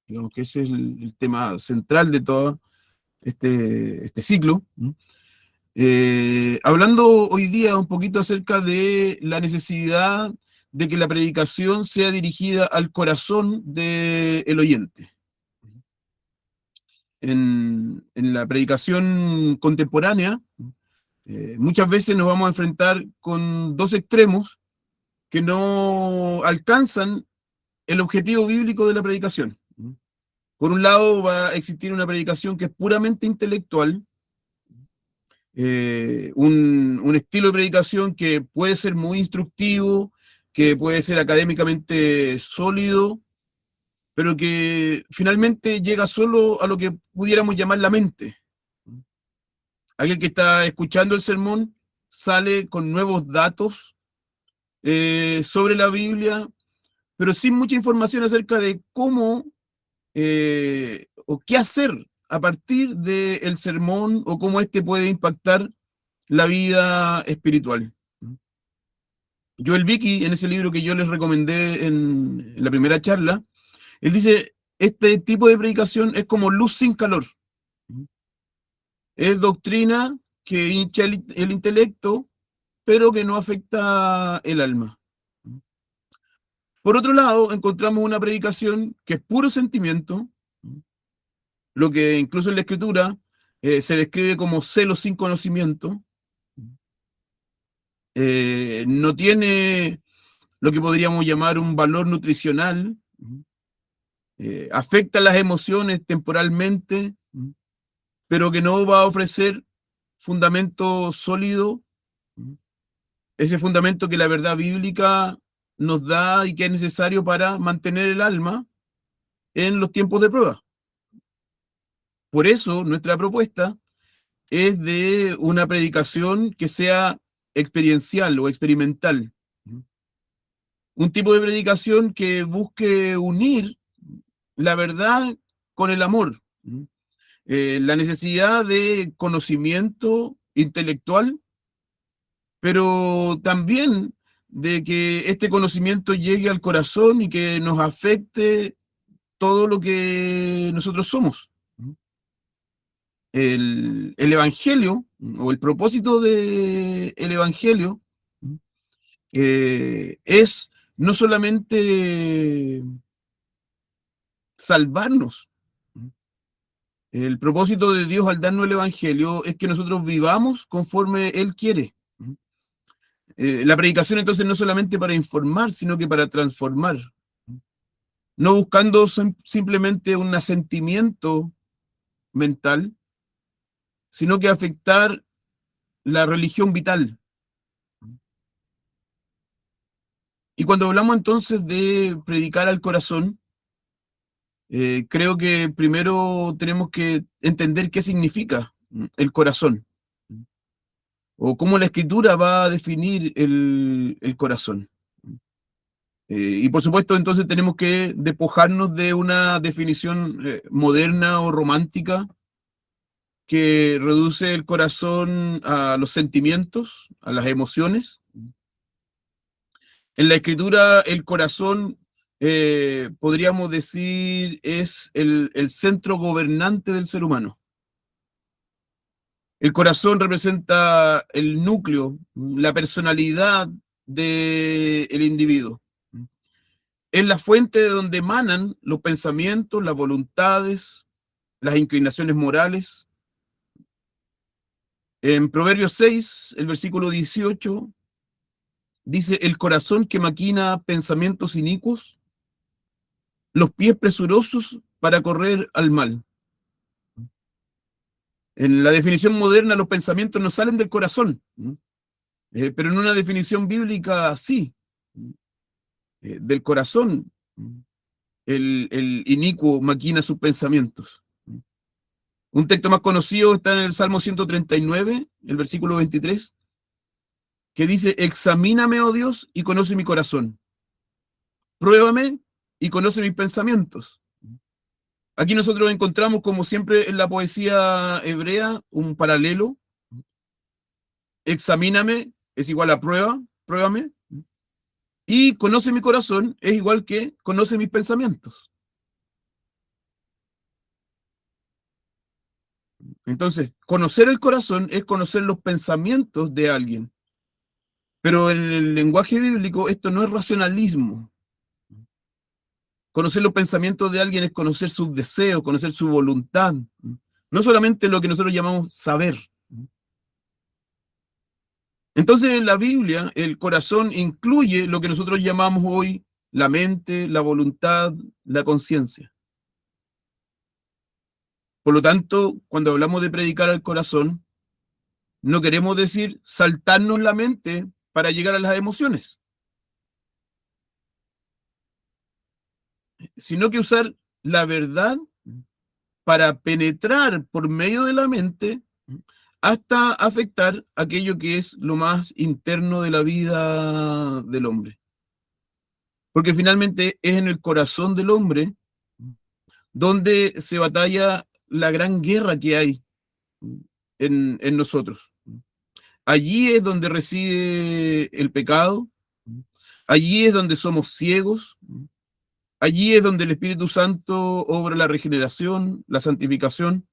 Digamos que ese es el tema central de todo este ciclo. Hablando hoy día un poquito acerca de la necesidad de que la predicación sea dirigida al corazón del oyente. En la predicación contemporánea, muchas veces nos vamos a enfrentar con dos extremos que no alcanzan el objetivo bíblico de la predicación. Por un lado va a existir una predicación que es puramente intelectual, un estilo de predicación que puede ser muy instructivo, que puede ser académicamente sólido, pero que finalmente llega solo a lo que pudiéramos llamar la mente. Aquel que está escuchando el sermón sale con nuevos datos sobre la Biblia, pero sin mucha información acerca de cómo o qué hacer a partir del sermón o cómo este puede impactar la vida espiritual. Joel Vicky, en ese libro que yo les recomendé en la primera charla, él dice, este tipo de predicación es como luz sin calor. Es doctrina que hincha el intelecto, pero que no afecta el alma. Por otro lado, encontramos una predicación que es puro sentimiento, lo que incluso en la escritura se describe como celo sin conocimiento. No tiene lo que podríamos llamar un valor nutricional, afecta las emociones temporalmente, pero que no va a ofrecer fundamento sólido, ese fundamento que la verdad bíblica nos da y que es necesario para mantener el alma en los tiempos de prueba. Por eso nuestra propuesta es de una predicación que sea experiencial o experimental. Un tipo de predicación que busque unir la verdad con el amor. La necesidad de conocimiento intelectual, pero también de que este conocimiento llegue al corazón y que nos afecte todo lo que nosotros somos. El Evangelio, o el propósito del Evangelio, es no solamente salvarnos. El propósito de Dios al darnos el Evangelio es que nosotros vivamos conforme Él quiere. La predicación entonces no solamente para informar, sino que para transformar. No buscando simplemente un asentimiento mental, sino que afectar la religión vital. Y cuando hablamos entonces de predicar al corazón, creo que primero tenemos que entender qué significa el corazón, o cómo la escritura va a definir el corazón. Y por supuesto, entonces tenemos que despojarnos de una definición moderna o romántica que reduce el corazón a los sentimientos, a las emociones. En la escritura, el corazón, podríamos decir, es el centro gobernante del ser humano. El corazón representa el núcleo, la personalidad del individuo. Es la fuente de donde emanan los pensamientos, las voluntades, las inclinaciones morales. En Proverbios 6, el versículo 18, dice, el corazón que maquina pensamientos inicuos, los pies presurosos para correr al mal. En la definición moderna, los pensamientos no salen del corazón, pero en una definición bíblica sí, del corazón. El inicuo maquina sus pensamientos. Un texto más conocido está en el Salmo 139, el versículo 23, que dice, examíname, oh Dios, y conoce mi corazón. Pruébame y conoce mis pensamientos. Aquí nosotros encontramos, como siempre en la poesía hebrea, un paralelo. Examíname es igual a prueba, pruébame. Y conoce mi corazón es igual que conoce mis pensamientos. Entonces, conocer el corazón es conocer los pensamientos de alguien. Pero en el lenguaje bíblico esto no es racionalismo. Conocer los pensamientos de alguien es conocer sus deseos, conocer su voluntad. No solamente lo que nosotros llamamos saber. Entonces, en la Biblia, el corazón incluye lo que nosotros llamamos hoy la mente, la voluntad, la conciencia. Por lo tanto, cuando hablamos de predicar al corazón, no queremos decir saltarnos la mente para llegar a las emociones, sino que usar la verdad para penetrar por medio de la mente hasta afectar aquello que es lo más interno de la vida del hombre. Porque finalmente es en el corazón del hombre donde se batalla la gran guerra que hay en nosotros. Allí es donde reside el pecado, allí es donde somos ciegos, allí es donde el Espíritu Santo obra la regeneración, la santificación.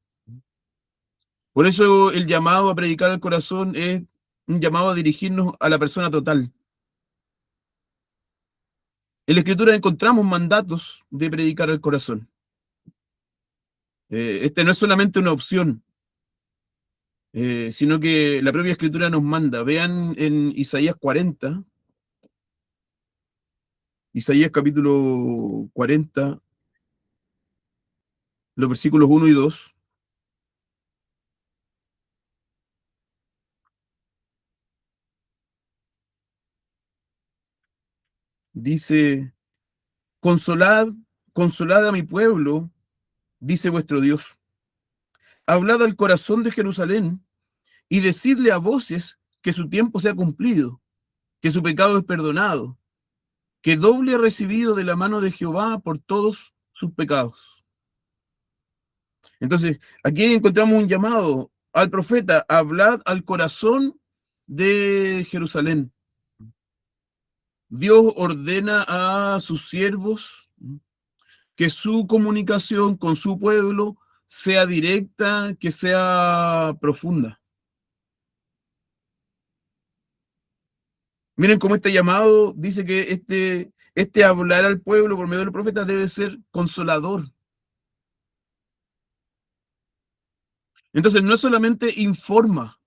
Por eso el llamado a predicar al corazón es un llamado a dirigirnos a la persona total. En la Escritura encontramos mandatos de predicar al corazón. Este no es solamente una opción, sino que la propia Escritura nos manda. Vean en Isaías 40, Isaías capítulo 40, los versículos 1 y 2. Dice, consolad, consolad a mi pueblo, dice vuestro Dios. Hablad al corazón de Jerusalén y decidle a voces que su tiempo se ha cumplido, que su pecado es perdonado, que doble ha recibido de la mano de Jehová por todos sus pecados. Entonces, aquí encontramos un llamado al profeta, hablad al corazón de Jerusalén. Dios ordena a sus siervos que su comunicación con su pueblo sea directa, que sea profunda. Miren cómo este llamado dice que este hablar al pueblo por medio del profeta debe ser consolador. Entonces no solamente informa,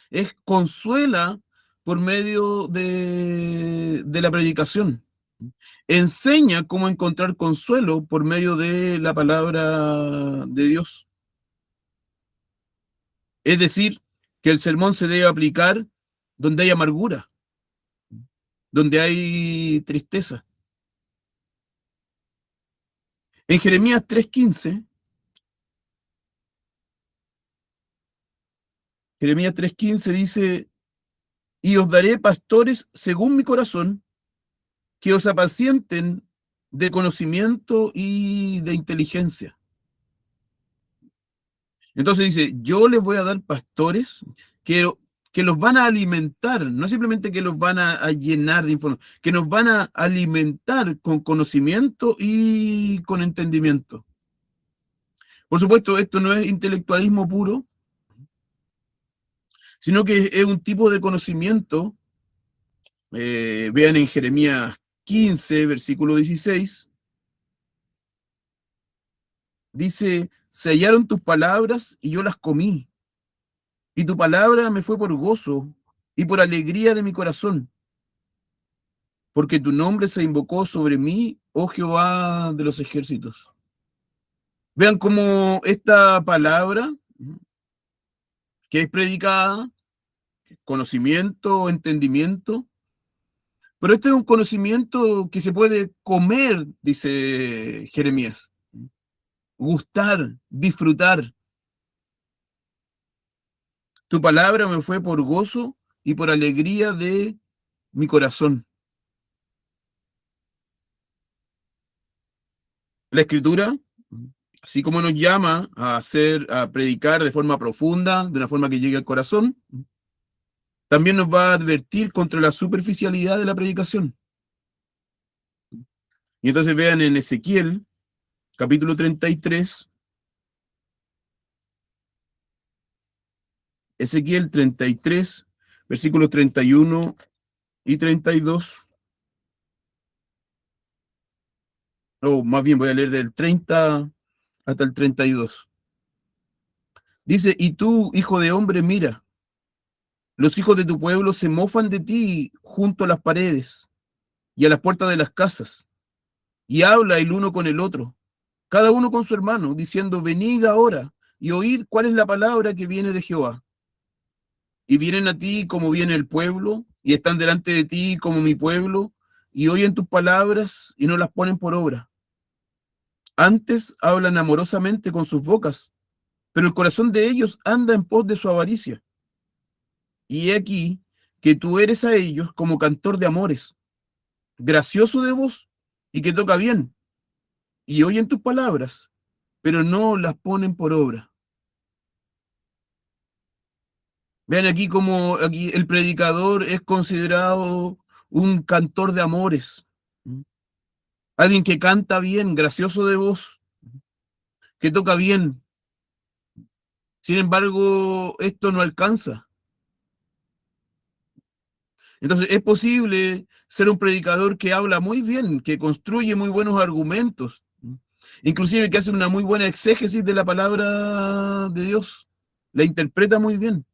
es consuela por medio de la predicación. Enseña cómo encontrar consuelo por medio de la palabra de Dios. Es decir, que el sermón se debe aplicar donde hay amargura, donde hay tristeza. En Jeremías 3:15, Jeremías 3:15 dice, y os daré pastores según mi corazón, que os apacienten de conocimiento y de inteligencia. Entonces dice, yo les voy a dar pastores que, que los van a alimentar, no simplemente que los van a llenar de información, que nos van a alimentar con conocimiento y con entendimiento. Por supuesto, esto no es intelectualismo puro, sino que es un tipo de conocimiento. Vean en Jeremías 15, versículo 16, dice, se hallaron tus palabras y yo las comí, y tu palabra me fue por gozo y por alegría de mi corazón, porque tu nombre se invocó sobre mí, oh Jehová de los ejércitos. Vean cómo esta palabra que es predicada, conocimiento, entendimiento, pero este es un conocimiento que se puede comer, dice Jeremías, gustar, disfrutar. Tu palabra me fue por gozo y por alegría de mi corazón. La escritura, así como nos llama a a predicar de forma profunda, de una forma que llegue al corazón, también nos va a advertir contra la superficialidad de la predicación. Y entonces vean en Ezequiel, capítulo 33, Ezequiel 33, versículos 31 y 32. O más bien voy a leer del 30 hasta el 32. Dice, y tú, hijo de hombre, mira, los hijos de tu pueblo se mofan de ti junto a las paredes y a las puertas de las casas, y habla el uno con el otro, cada uno con su hermano, diciendo, venid ahora y oíd cuál es la palabra que viene de Jehová. Y vienen a ti como viene el pueblo, y están delante de ti como mi pueblo, y oyen tus palabras y no las ponen por obra. Antes hablan amorosamente con sus bocas, pero el corazón de ellos anda en pos de su avaricia. Y he aquí que tú eres a ellos como cantor de amores, gracioso de voz y que toca bien, y oyen tus palabras, pero no las ponen por obra. Vean aquí como aquí el predicador es considerado un cantor de amores, alguien que canta bien, gracioso de voz, que toca bien. Sin embargo, esto no alcanza. Entonces, es posible ser un predicador que habla muy bien, que construye muy buenos argumentos, inclusive que hace una muy buena exégesis de la palabra de Dios, la interpreta muy bien.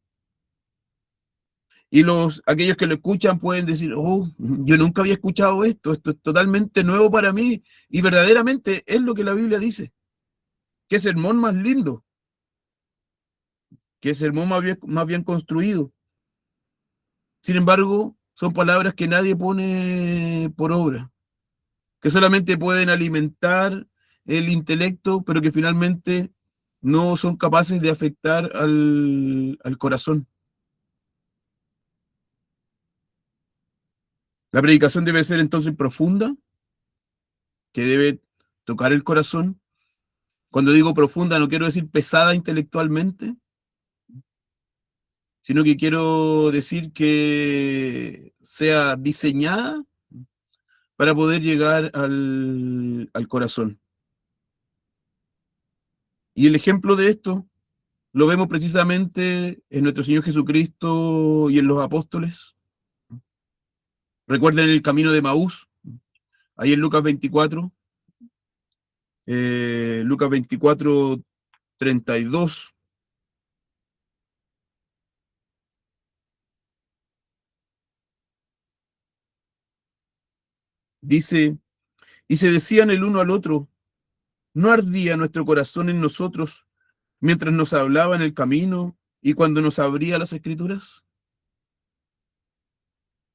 Y aquellos que lo escuchan pueden decir, oh, yo nunca había escuchado esto es totalmente nuevo para mí, y verdaderamente es lo que la Biblia dice. Qué sermón más lindo, qué sermón más bien construido. Sin embargo, son palabras que nadie pone por obra, que solamente pueden alimentar el intelecto, pero que finalmente no son capaces de afectar al corazón. La predicación debe ser entonces profunda, que debe tocar el corazón. Cuando digo profunda, no quiero decir pesada intelectualmente, sino que quiero decir que sea diseñada para poder llegar al corazón. Y el ejemplo de esto lo vemos precisamente en nuestro Señor Jesucristo y en los apóstoles. Recuerden el camino de Maús, ahí en Lucas 24, 32. Dice, y se decían el uno al otro, ¿no ardía nuestro corazón en nosotros mientras nos hablaba en el camino y cuando nos abría las escrituras?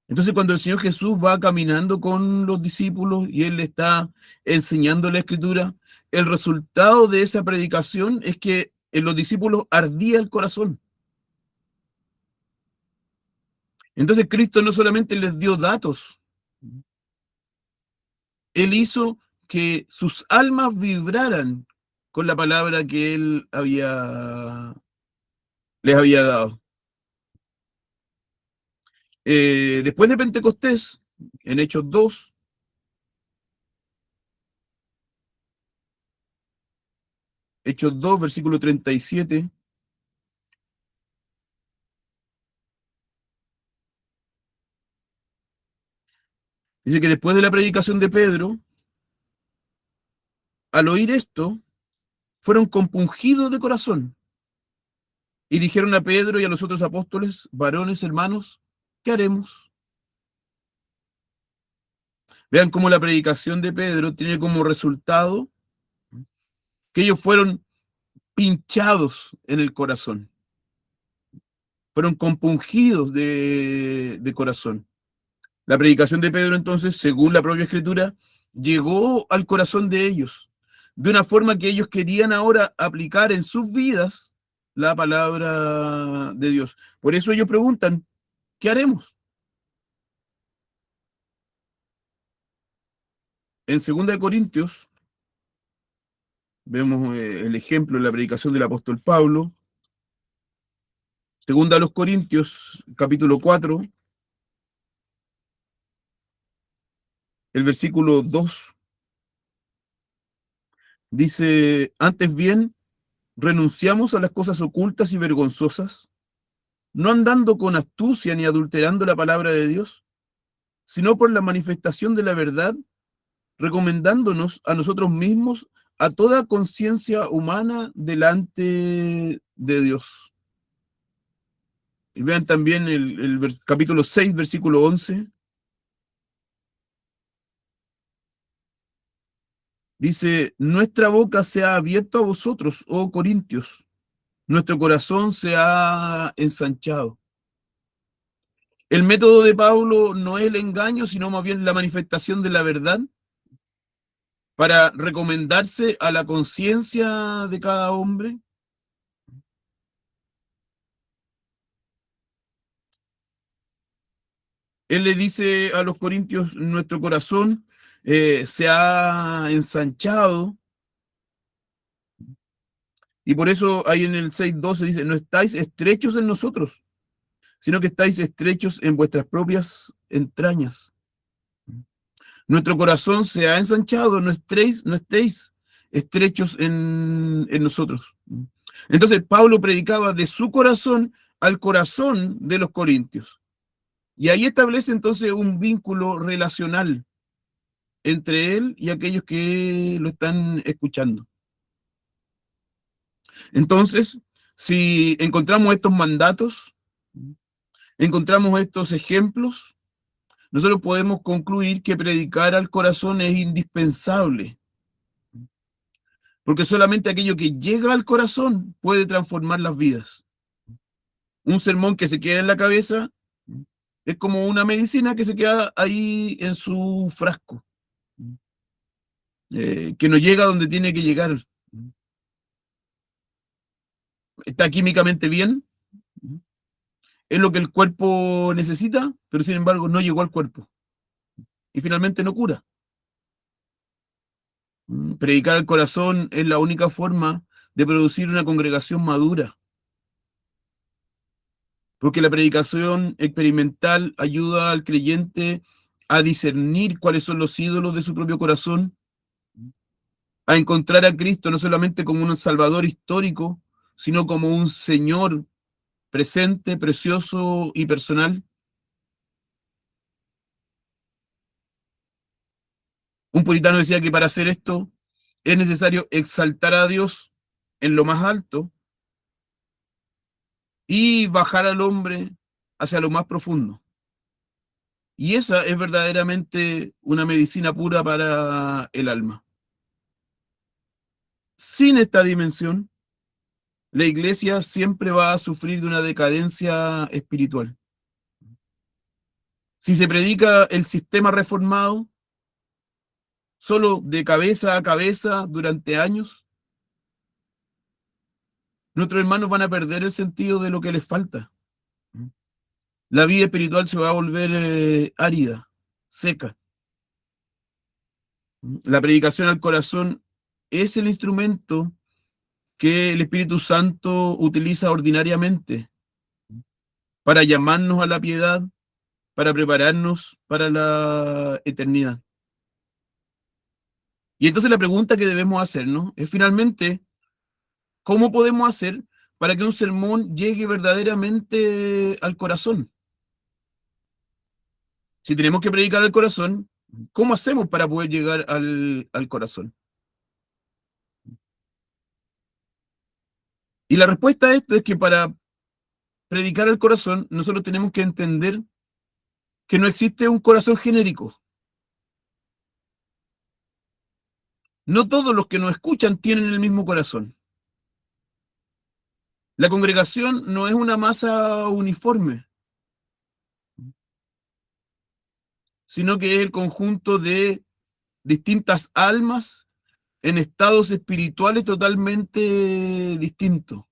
Entonces, cuando el Señor Jesús va caminando con los discípulos y Él le está enseñando la escritura, el resultado de esa predicación es que en los discípulos ardía el corazón. Entonces, Cristo no solamente les dio datos, Él hizo que sus almas vibraran con la palabra que Él les había dado. Después de Pentecostés, en Hechos 2, versículo 37, dice que después de la predicación de Pedro, al oír esto, fueron compungidos de corazón y dijeron a Pedro y a los otros apóstoles, varones hermanos, ¿qué haremos? Vean cómo la predicación de Pedro tiene como resultado que ellos fueron pinchados en el corazón, fueron compungidos de corazón. La predicación de Pedro entonces, según la propia escritura, llegó al corazón de ellos, de una forma que ellos querían ahora aplicar en sus vidas la palabra de Dios. Por eso ellos preguntan, ¿qué haremos? En 2 Corintios, vemos el ejemplo en la predicación del apóstol Pablo. Segunda a los Corintios, capítulo 4, el versículo 2, dice, antes bien, renunciamos a las cosas ocultas y vergonzosas, no andando con astucia ni adulterando la palabra de Dios, sino por la manifestación de la verdad, recomendándonos a nosotros mismos a toda conciencia humana delante de Dios. Y vean también el capítulo 6, versículo 11. Dice, nuestra boca se ha abierto a vosotros, oh Corintios, nuestro corazón se ha ensanchado. El método de Pablo no es el engaño, sino más bien la manifestación de la verdad para recomendarse a la conciencia de cada hombre. Él le dice a los corintios, nuestro corazón se ha ensanchado, y por eso ahí en el 6:12 dice, no estáis estrechos en nosotros, sino que estáis estrechos en vuestras propias entrañas. Nuestro corazón se ha ensanchado, no estéis estrechos en nosotros. Entonces Pablo predicaba de su corazón al corazón de los corintios. Y ahí establece entonces un vínculo relacional entre él y aquellos que lo están escuchando. Entonces, si encontramos estos mandatos, encontramos estos ejemplos, nosotros podemos concluir que predicar al corazón es indispensable, porque solamente aquello que llega al corazón puede transformar las vidas. Un sermón que se queda en la cabeza es como una medicina que se queda ahí en su frasco, que no llega donde tiene que llegar. Está químicamente bien, es lo que el cuerpo necesita, pero sin embargo no llegó al cuerpo y finalmente no cura. Predicar al corazón es la única forma de producir una congregación madura, porque la predicación experimental ayuda al creyente a discernir cuáles son los ídolos de su propio corazón, a encontrar a Cristo no solamente como un Salvador histórico, sino como un Señor presente, precioso y personal. Un puritano decía que para hacer esto es necesario exaltar a Dios en lo más alto y bajar al hombre hacia lo más profundo. Y esa es verdaderamente una medicina pura para el alma. Sin esta dimensión, la iglesia siempre va a sufrir de una decadencia espiritual. Si se predica el sistema reformado solo de cabeza a cabeza durante años, nuestros hermanos van a perder el sentido de lo que les falta. La vida espiritual se va a volver árida, seca. La predicación al corazón es el instrumento que el Espíritu Santo utiliza ordinariamente para llamarnos a la piedad, para prepararnos para la eternidad. Y entonces la pregunta que debemos hacernos es finalmente, ¿cómo podemos hacer para que un sermón llegue verdaderamente al corazón? Si tenemos que predicar al corazón, ¿cómo hacemos para poder llegar al corazón? Y la respuesta a esto es que para predicar al corazón, nosotros tenemos que entender que no existe un corazón genérico. No todos los que nos escuchan tienen el mismo corazón. La congregación no es una masa uniforme, sino que es el conjunto de distintas almas en estados espirituales totalmente distintos.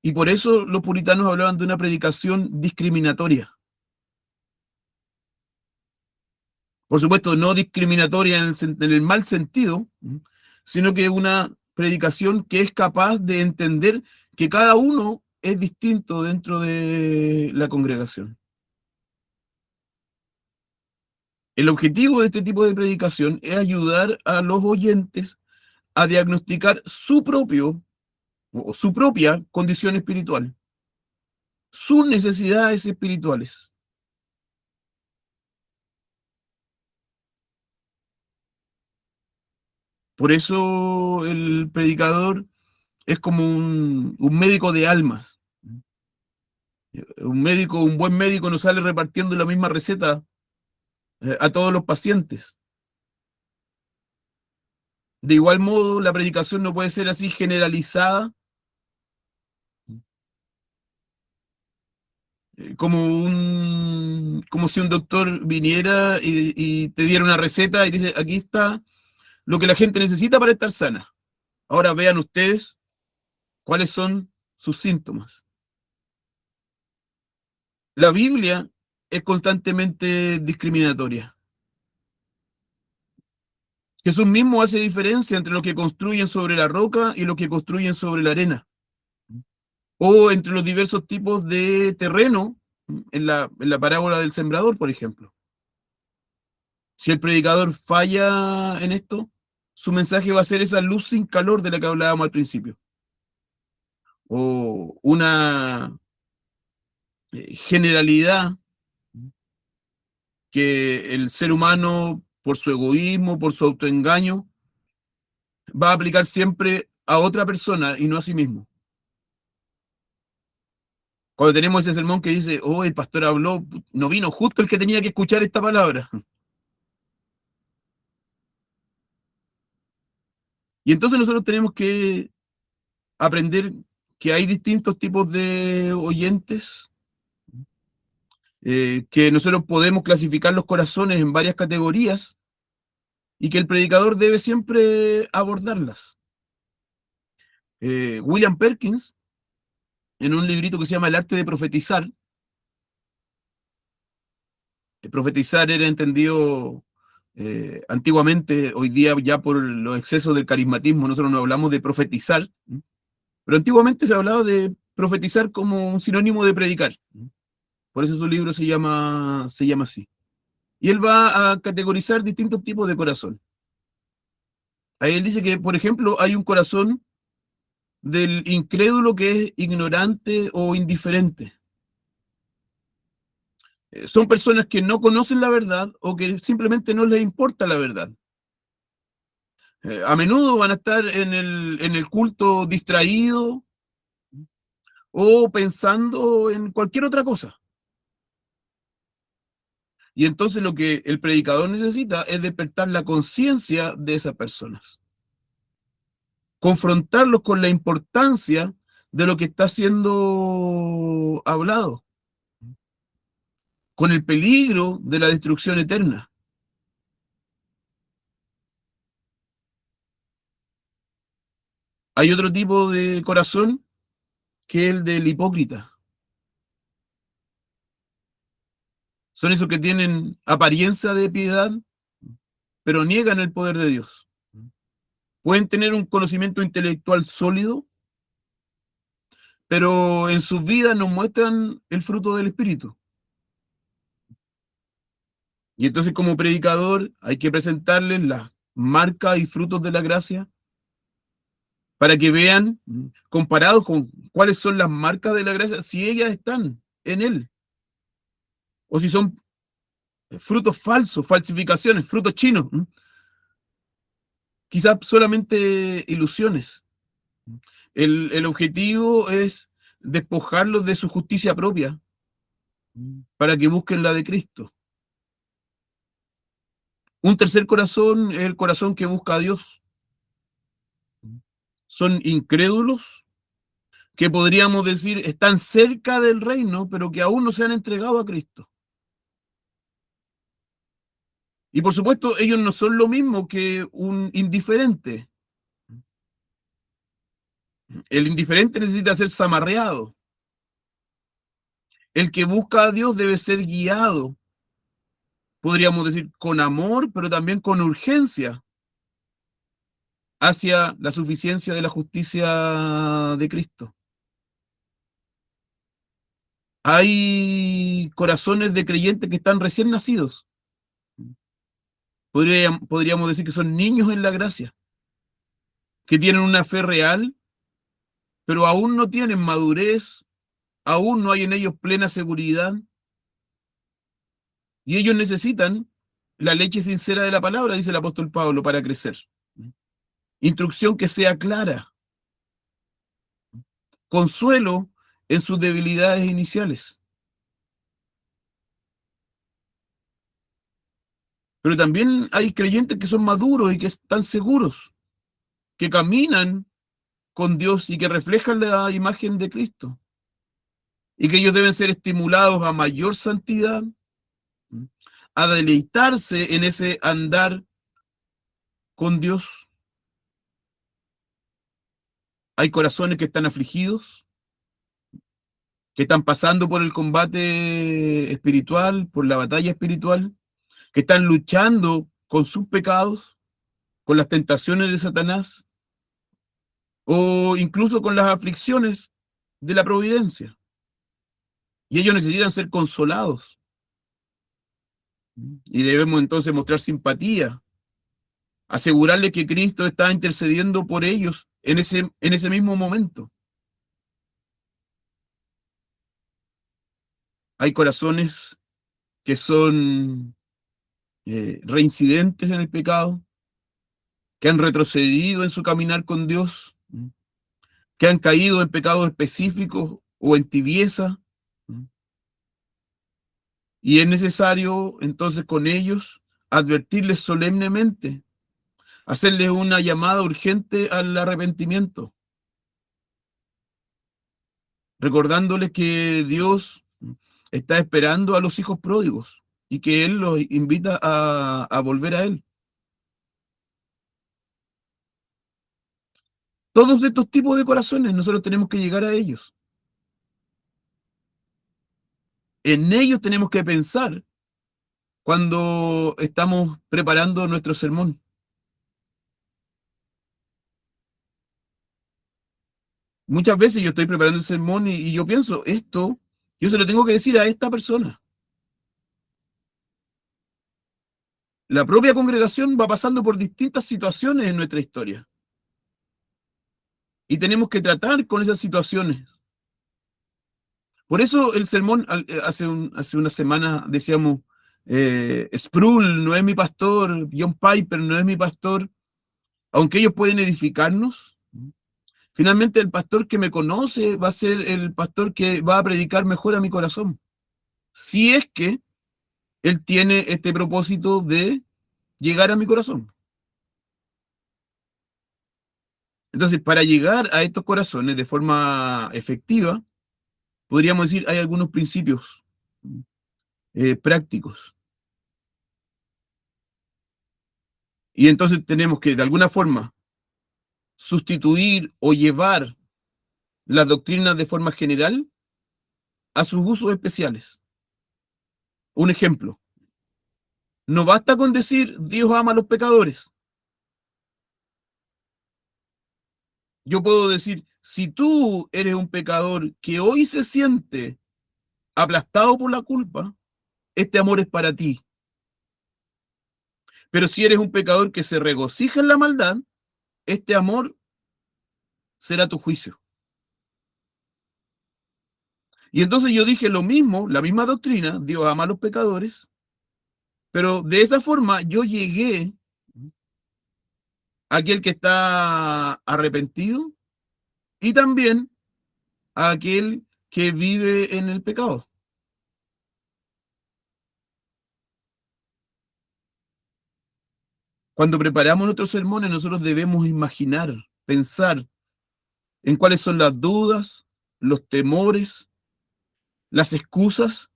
Y por eso los puritanos hablaban de una predicación discriminatoria. Por supuesto, no discriminatoria en el mal sentido, sino que una predicación que es capaz de entender que cada uno es distinto dentro de la congregación. El objetivo de este tipo de predicación es ayudar a los oyentes a diagnosticar su propia condición espiritual. sus necesidades espirituales. Por eso el predicador es como un médico de almas. Un buen médico no sale repartiendo la misma receta a todos los pacientes. De igual modo, la predicación no puede ser así generalizada, como si un doctor viniera y te diera una receta y dice, aquí está lo que la gente necesita para estar sana. Ahora vean ustedes cuáles son sus síntomas. La Biblia es constantemente discriminatoria. Jesús mismo hace diferencia entre los que construyen sobre la roca y los que construyen sobre la arena, o entre los diversos tipos de terreno en la parábola del sembrador, por ejemplo. Si el predicador falla en esto, su mensaje va a ser esa luz sin calor de la que hablábamos al principio, o una generalidad que el ser humano, por su egoísmo, por su autoengaño, va a aplicar siempre a otra persona y no a sí mismo. Cuando tenemos ese sermón que dice, oh, el pastor habló, no vino justo el que tenía que escuchar esta palabra. Y entonces nosotros tenemos que aprender que hay distintos tipos de oyentes, que nosotros podemos clasificar los corazones en varias categorías y que el predicador debe siempre abordarlas. William Perkins, en un librito que se llama El arte de profetizar, profetizar era entendido antiguamente, hoy día ya por los excesos del carismatismo, nosotros no hablamos de profetizar, pero antiguamente se hablaba de profetizar como un sinónimo de predicar. Por eso su libro se llama así. Y él va a categorizar distintos tipos de corazón. Ahí él dice que, por ejemplo, hay un corazón del incrédulo que es ignorante o indiferente. Son personas que no conocen la verdad o que simplemente no les importa la verdad. A menudo van a estar en el culto distraído o pensando en cualquier otra cosa. Y entonces lo que el predicador necesita es despertar la conciencia de esas personas, confrontarlos con la importancia de lo que está siendo hablado, con el peligro de la destrucción eterna. Hay otro tipo de corazón que es el del hipócrita. Son esos que tienen apariencia de piedad, pero niegan el poder de Dios. Pueden tener un conocimiento intelectual sólido, pero en sus vidas no muestran el fruto del Espíritu. Y entonces como predicador hay que presentarles las marcas y frutos de la gracia para que vean, comparados con cuáles son las marcas de la gracia, si ellas están en Él, o si son frutos falsos, falsificaciones, frutos chinos, quizás solamente ilusiones. El objetivo es despojarlos de su justicia propia para que busquen la de Cristo. Un tercer corazón es el corazón que busca a Dios. Son incrédulos que podríamos decir están cerca del reino, pero que aún no se han entregado a Cristo. Y por supuesto, ellos no son lo mismo que un indiferente. El indiferente necesita ser zamarreado. El que busca a Dios debe ser guiado, podríamos decir, con amor, pero también con urgencia, hacia la suficiencia de la justicia de Cristo. Hay corazones de creyentes que están recién nacidos. Podríamos decir que son niños en la gracia, que tienen una fe real, pero aún no tienen madurez aún no hay en ellos plena seguridad y ellos necesitan la leche sincera de la palabra, dice el apóstol Pablo, para crecer. Instrucción que sea clara, consuelo en sus debilidades iniciales. Pero también hay creyentes que son maduros y que están seguros, que caminan con Dios y que reflejan la imagen de Cristo. Y que ellos deben ser estimulados a mayor santidad, a deleitarse en ese andar con Dios. Hay corazones que están afligidos, que están pasando por el combate espiritual, por la batalla espiritual, que están luchando con sus pecados, con las tentaciones de Satanás, o incluso con las aflicciones de la providencia. Y ellos necesitan ser consolados. Y debemos entonces mostrar simpatía, asegurarles que Cristo está intercediendo por ellos en ese mismo momento. Hay corazones que son reincidentes en el pecado, que han retrocedido en su caminar con Dios, que han caído en pecados específicos o en tibieza. Y es necesario entonces con ellos advertirles solemnemente, hacerles una llamada urgente al arrepentimiento, recordándoles que Dios está esperando a los hijos pródigos y que Él los invita a volver a Él. Todos estos tipos de corazones nosotros tenemos que llegar a ellos. En ellos tenemos que pensar cuando estamos preparando nuestro sermón. Muchas veces yo estoy preparando el sermón y yo pienso, esto, yo se lo tengo que decir a esta persona. La propia congregación va pasando por distintas situaciones en nuestra historia y tenemos que tratar con esas situaciones. Por eso el sermón, hace una semana decíamos, Sproul no es mi pastor, John Piper no es mi pastor, aunque ellos pueden edificarnos. Finalmente el pastor que me conoce va a ser el pastor que va a predicar mejor a mi corazón. Si es que él tiene este propósito de llegar a mi corazón. Entonces, para llegar a estos corazones de forma efectiva, podríamos decir, hay algunos principios prácticos. Y entonces tenemos que, de alguna forma, sustituir o llevar las doctrinas de forma general a sus usos especiales. Un ejemplo, no basta con decir Dios ama a los pecadores. Yo puedo decir, si tú eres un pecador que hoy se siente aplastado por la culpa, este amor es para ti. Pero si eres un pecador que se regocija en la maldad, este amor será tu juicio. Y entonces yo dije lo mismo, la misma doctrina, Dios ama a los pecadores, pero de esa forma yo llegué a aquel que está arrepentido y también a aquel que vive en el pecado. Cuando preparamos nuestros sermones, nosotros debemos imaginar, pensar en cuáles son las dudas, los temores, las excusas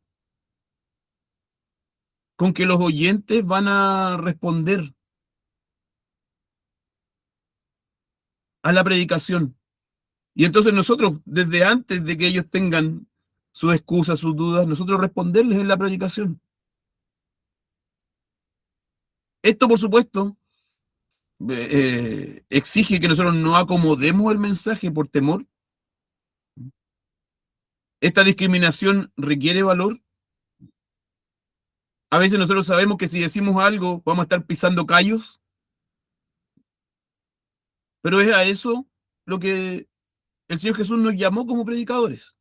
con que los oyentes van a responder a la predicación. Y entonces nosotros, desde antes de que ellos tengan sus excusas, sus dudas, nosotros responderles en la predicación. Esto, por supuesto, exige que nosotros no acomodemos el mensaje por temor. Esta discriminación requiere valor. A veces nosotros sabemos que si decimos algo vamos a estar pisando callos, pero es a eso lo que el Señor Jesús nos llamó como predicadores.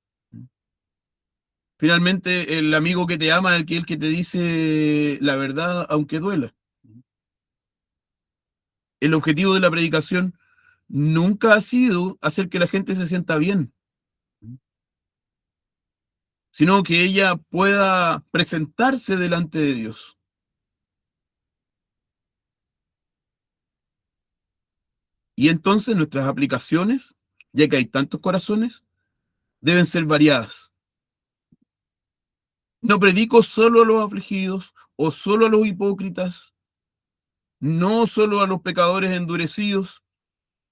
Finalmente, el amigo que te ama es el que te dice la verdad, aunque duela. El objetivo de la predicación nunca ha sido hacer que la gente se sienta bien, sino que ella pueda presentarse delante de Dios. Y entonces nuestras aplicaciones, ya que hay tantos corazones, deben ser variadas. No predico solo a los afligidos o solo a los hipócritas, no solo a los pecadores endurecidos,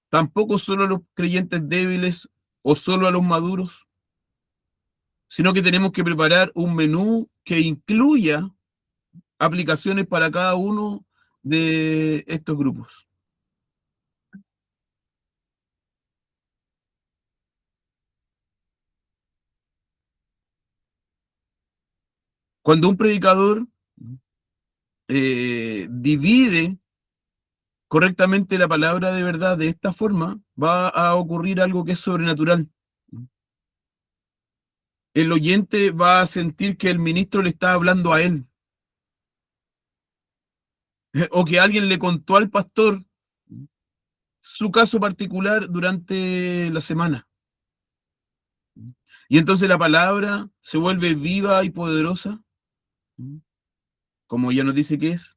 tampoco solo a los creyentes débiles o solo a los maduros, sino que tenemos que preparar un menú que incluya aplicaciones para cada uno de estos grupos. Cuando un predicador divide correctamente la palabra de verdad de esta forma, va a ocurrir algo que es sobrenatural. El oyente va a sentir que el ministro le está hablando a él, o que alguien le contó al pastor su caso particular durante la semana. Y entonces la palabra se vuelve viva y poderosa, como ella nos dice que es,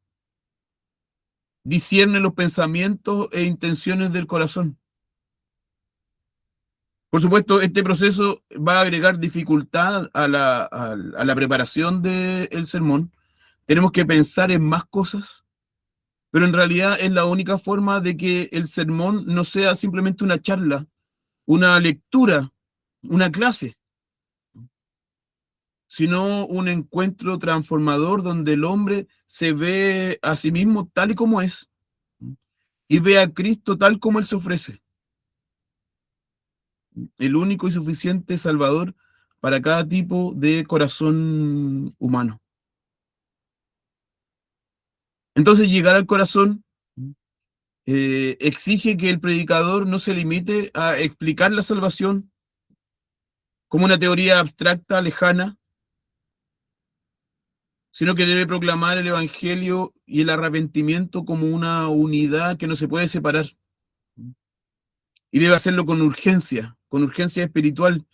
discierne los pensamientos e intenciones del corazón. Por supuesto, este proceso va a agregar dificultad a la preparación del sermón. Tenemos que pensar en más cosas, pero en realidad es la única forma de que el sermón no sea simplemente una charla, una lectura, una clase, sino un encuentro transformador donde el hombre se ve a sí mismo tal y como es y ve a Cristo tal como Él se ofrece, el único y suficiente Salvador para cada tipo de corazón humano. Entonces, llegar al corazón exige que el predicador no se limite a explicar la salvación como una teoría abstracta, lejana, sino que debe proclamar el Evangelio y el arrepentimiento como una unidad que no se puede separar. Y debe hacerlo con urgencia espiritual,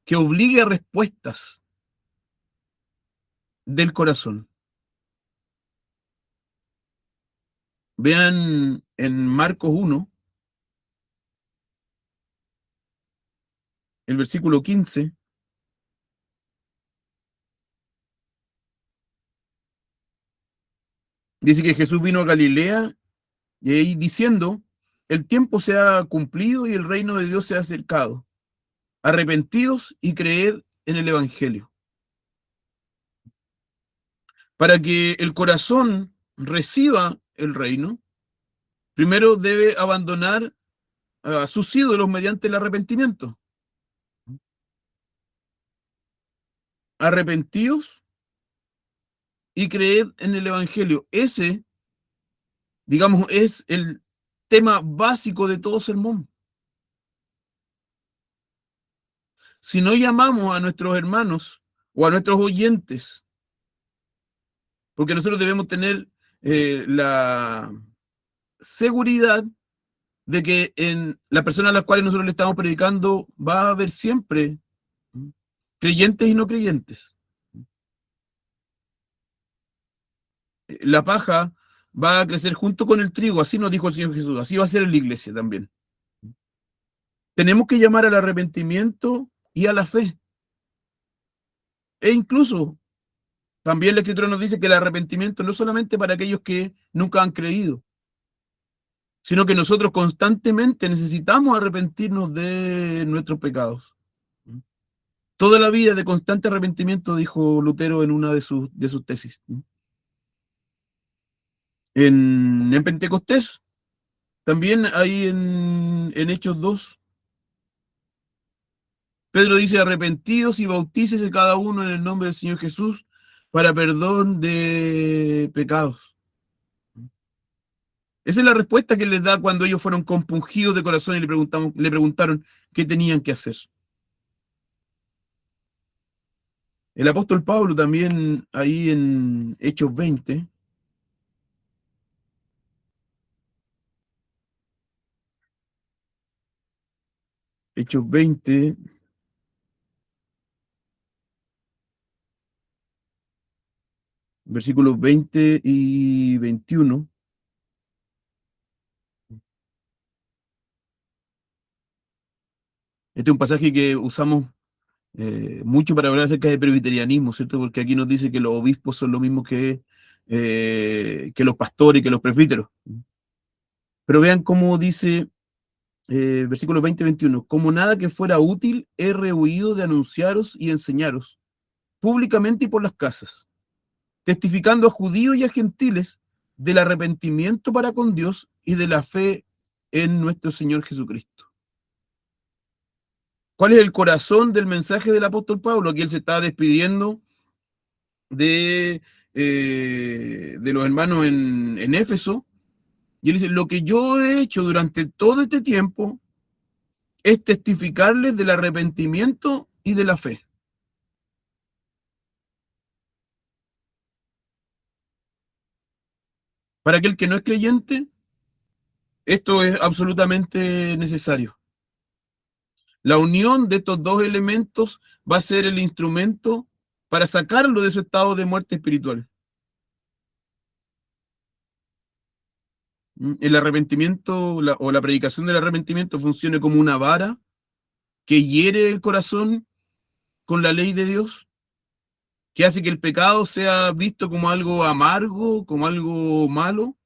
que obligue a respuestas del corazón. Vean en Marcos 1, el versículo 15, dice que Jesús vino a Galilea y ahí diciendo, el tiempo se ha cumplido y el reino de Dios se ha acercado. Arrepentíos y creed en el Evangelio. Para que el corazón reciba el reino, primero debe abandonar a sus ídolos mediante el arrepentimiento. Arrepentíos y creed en el Evangelio. Ese, digamos, es el tema básico de todo sermón. Si no llamamos a nuestros hermanos o a nuestros oyentes, porque nosotros debemos tener la seguridad de que en las personas a las cuales nosotros le estamos predicando va a haber siempre creyentes y no creyentes. La paja va a crecer junto con el trigo, así nos dijo el Señor Jesús, así va a ser en la iglesia también. Tenemos que llamar al arrepentimiento y a la fe. E incluso también la Escritura nos dice que el arrepentimiento no es solamente para aquellos que nunca han creído, sino que nosotros constantemente necesitamos arrepentirnos de nuestros pecados. Toda la vida de constante arrepentimiento, dijo Lutero en una de sus tesis. En Pentecostés, también hay en Hechos 2, Pedro dice, arrepentidos y bautícese cada uno en el nombre del Señor Jesús para perdón de pecados. Esa es la respuesta que les da cuando ellos fueron compungidos de corazón y le preguntaron qué tenían que hacer. El apóstol Pablo también ahí en Hechos 20, Hechos 20, versículos 20 y 21. Este es un pasaje que usamos mucho para hablar acerca de presbiterianismo, ¿cierto? Porque aquí nos dice que los obispos son lo mismo que los pastores y que los presbíteros. Pero vean cómo dice versículos 20 y 21. Como nada que fuera útil, he rehuido de anunciaros y enseñaros públicamente y por las casas, testificando a judíos y a gentiles del arrepentimiento para con Dios y de la fe en nuestro Señor Jesucristo. ¿Cuál es el corazón del mensaje del apóstol Pablo? Aquí él se está despidiendo de los hermanos en Éfeso, y él dice, lo que yo he hecho durante todo este tiempo es testificarles del arrepentimiento y de la fe. Para aquel que no es creyente, esto es absolutamente necesario. La unión de estos dos elementos va a ser el instrumento para sacarlo de su estado de muerte espiritual. El arrepentimiento o la predicación del arrepentimiento funcione como una vara que hiere el corazón con la ley de Dios, que hace que el pecado sea visto como algo amargo, como algo malo,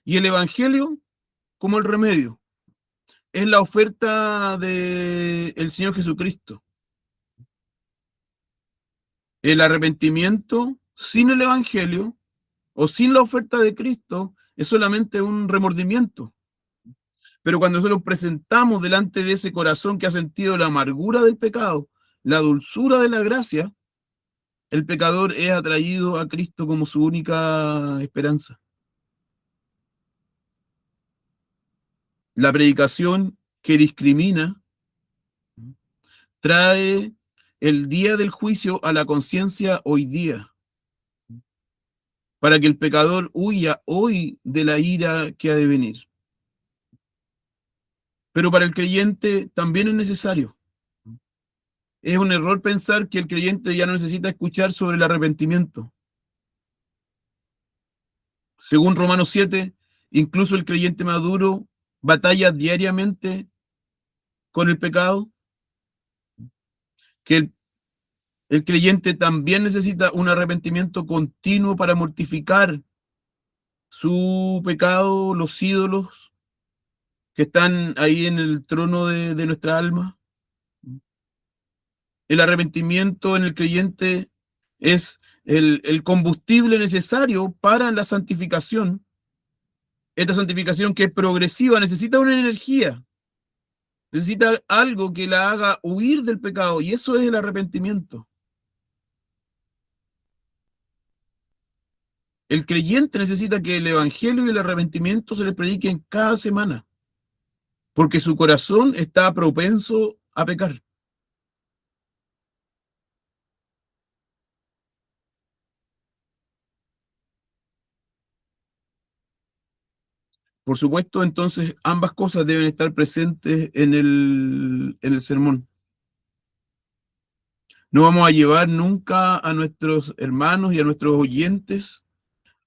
y el evangelio como el remedio. Es la oferta del Señor Jesucristo. El arrepentimiento sin el evangelio o sin la oferta de Cristo es solamente un remordimiento. Pero cuando nosotros presentamos delante de ese corazón que ha sentido la amargura del pecado, la dulzura de la gracia, el pecador es atraído a Cristo como su única esperanza. La predicación que discrimina trae el día del juicio a la conciencia hoy día, para que el pecador huya hoy de la ira que ha de venir. Pero para el creyente también es necesario. Es un error pensar que el creyente ya no necesita escuchar sobre el arrepentimiento. Según Romanos 7, incluso el creyente maduro batalla diariamente con el pecado, que el creyente también necesita un arrepentimiento continuo para mortificar su pecado, los ídolos que están ahí en el trono de nuestra alma. El arrepentimiento en el creyente es el combustible necesario para la santificación. Esta santificación que es progresiva necesita una energía, necesita algo que la haga huir del pecado, y eso es el arrepentimiento. El creyente necesita que el evangelio y el arrepentimiento se le prediquen cada semana, porque su corazón está propenso a pecar. Por supuesto, entonces ambas cosas deben estar presentes en el sermón. No vamos a llevar nunca a nuestros hermanos y a nuestros oyentes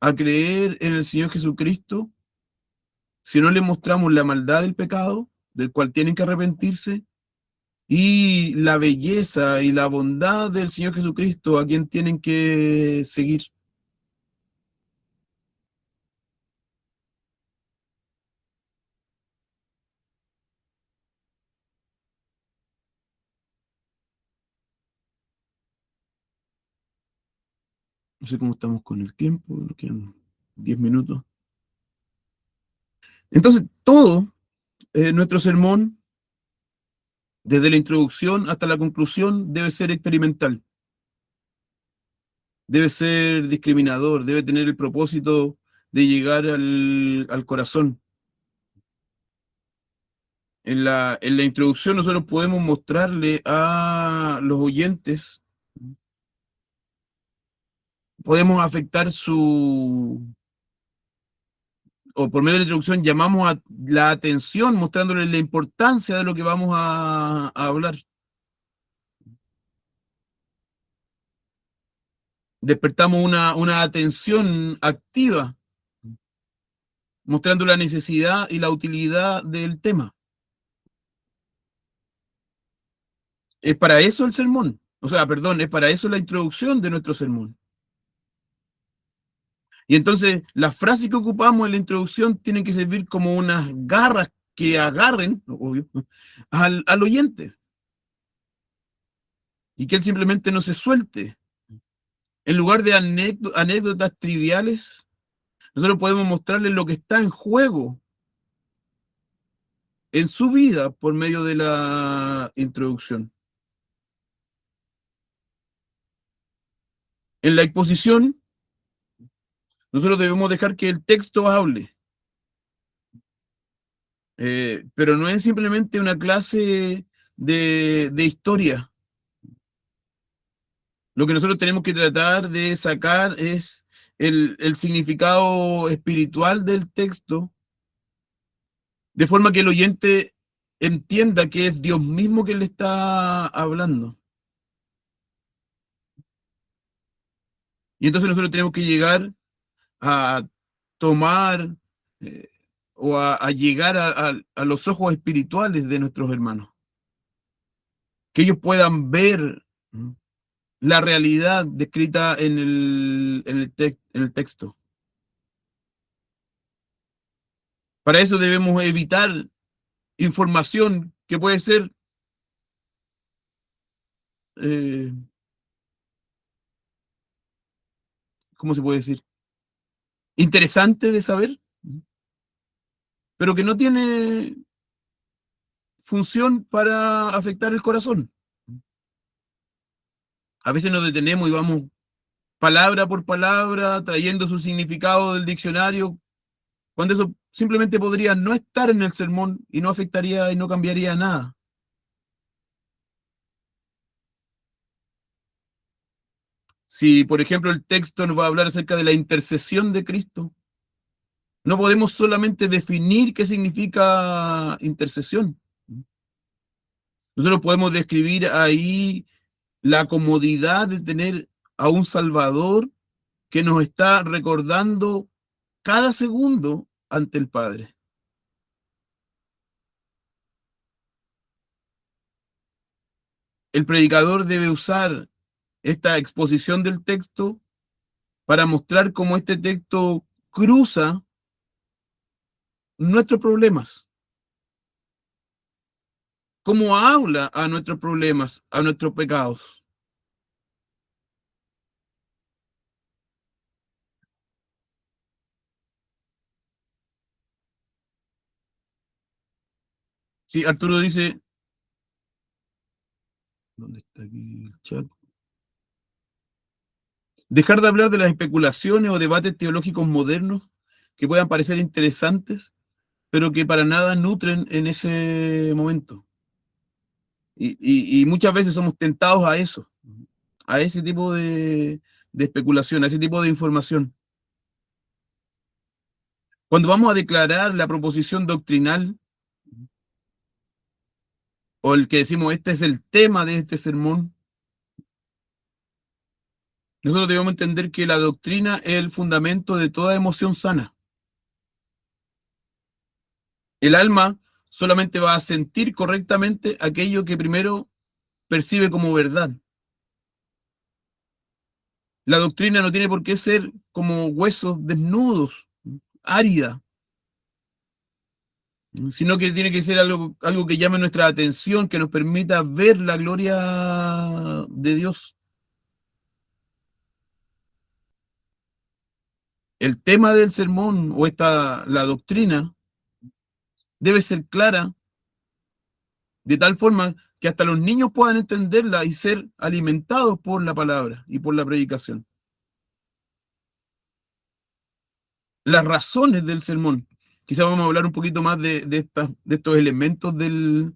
a creer en el Señor Jesucristo si no les mostramos la maldad del pecado, del cual tienen que arrepentirse, y la belleza y la bondad del Señor Jesucristo a quien tienen que seguir. No sé cómo estamos con el tiempo, nos quedan 10 minutos. Entonces, todo nuestro sermón, desde la introducción hasta la conclusión, debe ser experimental, debe ser discriminador, debe tener el propósito de llegar al corazón. En la introducción nosotros podemos mostrarle a los oyentes podemos afectar o por medio de la introducción llamamos a la atención mostrándoles la importancia de lo que vamos a hablar. Despertamos una atención activa, mostrando la necesidad y la utilidad del tema. Es para eso el sermón. O sea, perdón, es para eso la introducción de nuestro sermón. Y entonces las frases que ocupamos en la introducción tienen que servir como unas garras que agarren, obvio, al oyente. Y que él simplemente no se suelte. En lugar de anécdotas triviales, nosotros podemos mostrarle lo que está en juego en su vida por medio de la introducción. En la exposición, nosotros debemos dejar que el texto hable, pero no es simplemente una clase de historia. Lo que nosotros tenemos que tratar de sacar es el significado espiritual del texto, de forma que el oyente entienda que es Dios mismo que le está hablando. Y entonces nosotros tenemos que llegar a tomar eh, o a llegar a los ojos espirituales de nuestros hermanos, que ellos puedan ver la realidad descrita en el texto. Para eso debemos evitar información que puede ser, eh, ¿cómo se puede decir? Interesante de saber, pero que no tiene función para afectar el corazón. A veces nos detenemos y vamos palabra por palabra, trayendo su significado del diccionario, cuando eso simplemente podría no estar en el sermón y no afectaría y no cambiaría nada. Si, por ejemplo, el texto nos va a hablar acerca de la intercesión de Cristo, no podemos solamente definir qué significa intercesión. Nosotros podemos describir ahí la comodidad de tener a un Salvador que nos está recordando cada segundo ante el Padre. El predicador debe usar esta exposición del texto para mostrar cómo este texto cruza nuestros problemas, cómo habla a nuestros problemas, a nuestros pecados. Sí, Arturo dice, ¿dónde está aquí el chat? Dejar de hablar de las especulaciones o debates teológicos modernos que puedan parecer interesantes, pero que para nada nutren en ese momento. Y muchas veces somos tentados a eso, a ese tipo de especulación, a ese tipo de información. Cuando vamos a declarar la proposición doctrinal, o el que decimos, este es el tema de este sermón, nosotros debemos entender que la doctrina es el fundamento de toda emoción sana. El alma solamente va a sentir correctamente aquello que primero percibe como verdad. La doctrina no tiene por qué ser como huesos desnudos, árida, sino que tiene que ser algo que llame nuestra atención, que nos permita ver la gloria de Dios. El tema del sermón o la doctrina debe ser clara de tal forma que hasta los niños puedan entenderla y ser alimentados por la palabra y por la predicación. Las razones del sermón. Quizás vamos a hablar un poquito más de estos elementos del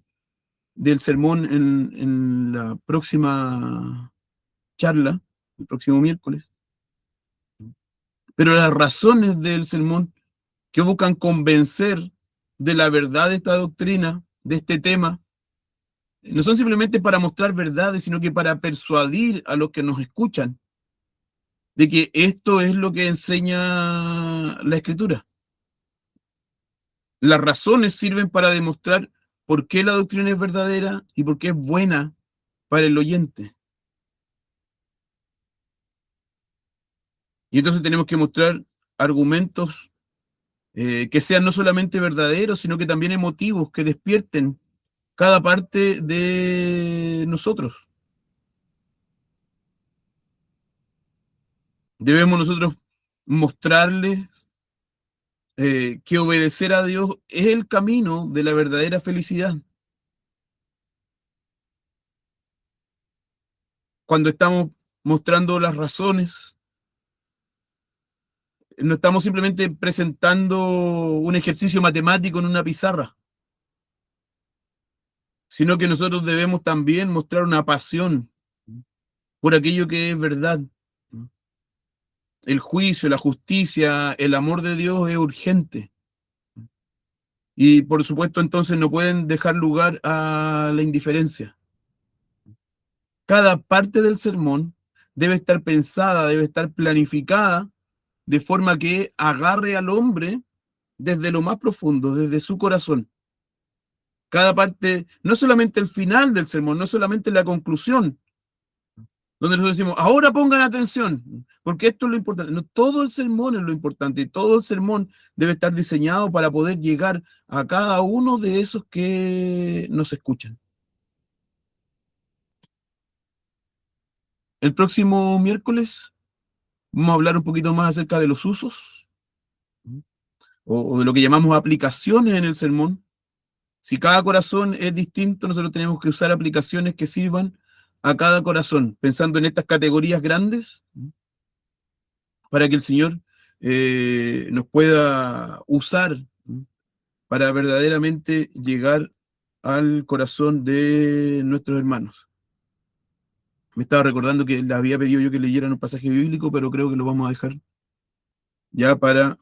sermón en la próxima charla, el próximo miércoles. Pero las razones del sermón que buscan convencer de la verdad de esta doctrina, de este tema, no son simplemente para mostrar verdades, sino que para persuadir a los que nos escuchan de que esto es lo que enseña la Escritura. Las razones sirven para demostrar por qué la doctrina es verdadera y por qué es buena para el oyente. Y entonces tenemos que mostrar argumentos que sean no solamente verdaderos, sino que también emotivos, que despierten cada parte de nosotros. Debemos nosotros mostrarles que obedecer a Dios es el camino de la verdadera felicidad. Cuando estamos mostrando las razones, no estamos simplemente presentando un ejercicio matemático en una pizarra, sino que nosotros debemos también mostrar una pasión por aquello que es verdad. El juicio, la justicia, el amor de Dios es urgente. Y por supuesto, entonces no pueden dejar lugar a la indiferencia. Cada parte del sermón debe estar pensada, debe estar planificada de forma que agarre al hombre desde lo más profundo, desde su corazón. Cada parte, no solamente el final del sermón, no solamente la conclusión, donde nosotros decimos, ahora pongan atención, porque esto es lo importante. No, todo el sermón es lo importante, y todo el sermón debe estar diseñado para poder llegar a cada uno de esos que nos escuchan. El próximo miércoles vamos a hablar un poquito más acerca de los usos, o de lo que llamamos aplicaciones en el sermón. Si cada corazón es distinto, nosotros tenemos que usar aplicaciones que sirvan a cada corazón, pensando en estas categorías grandes, para que el Señor nos pueda usar para verdaderamente llegar al corazón de nuestros hermanos. Me estaba recordando que le había pedido yo que leyeran un pasaje bíblico, pero creo que lo vamos a dejar ya para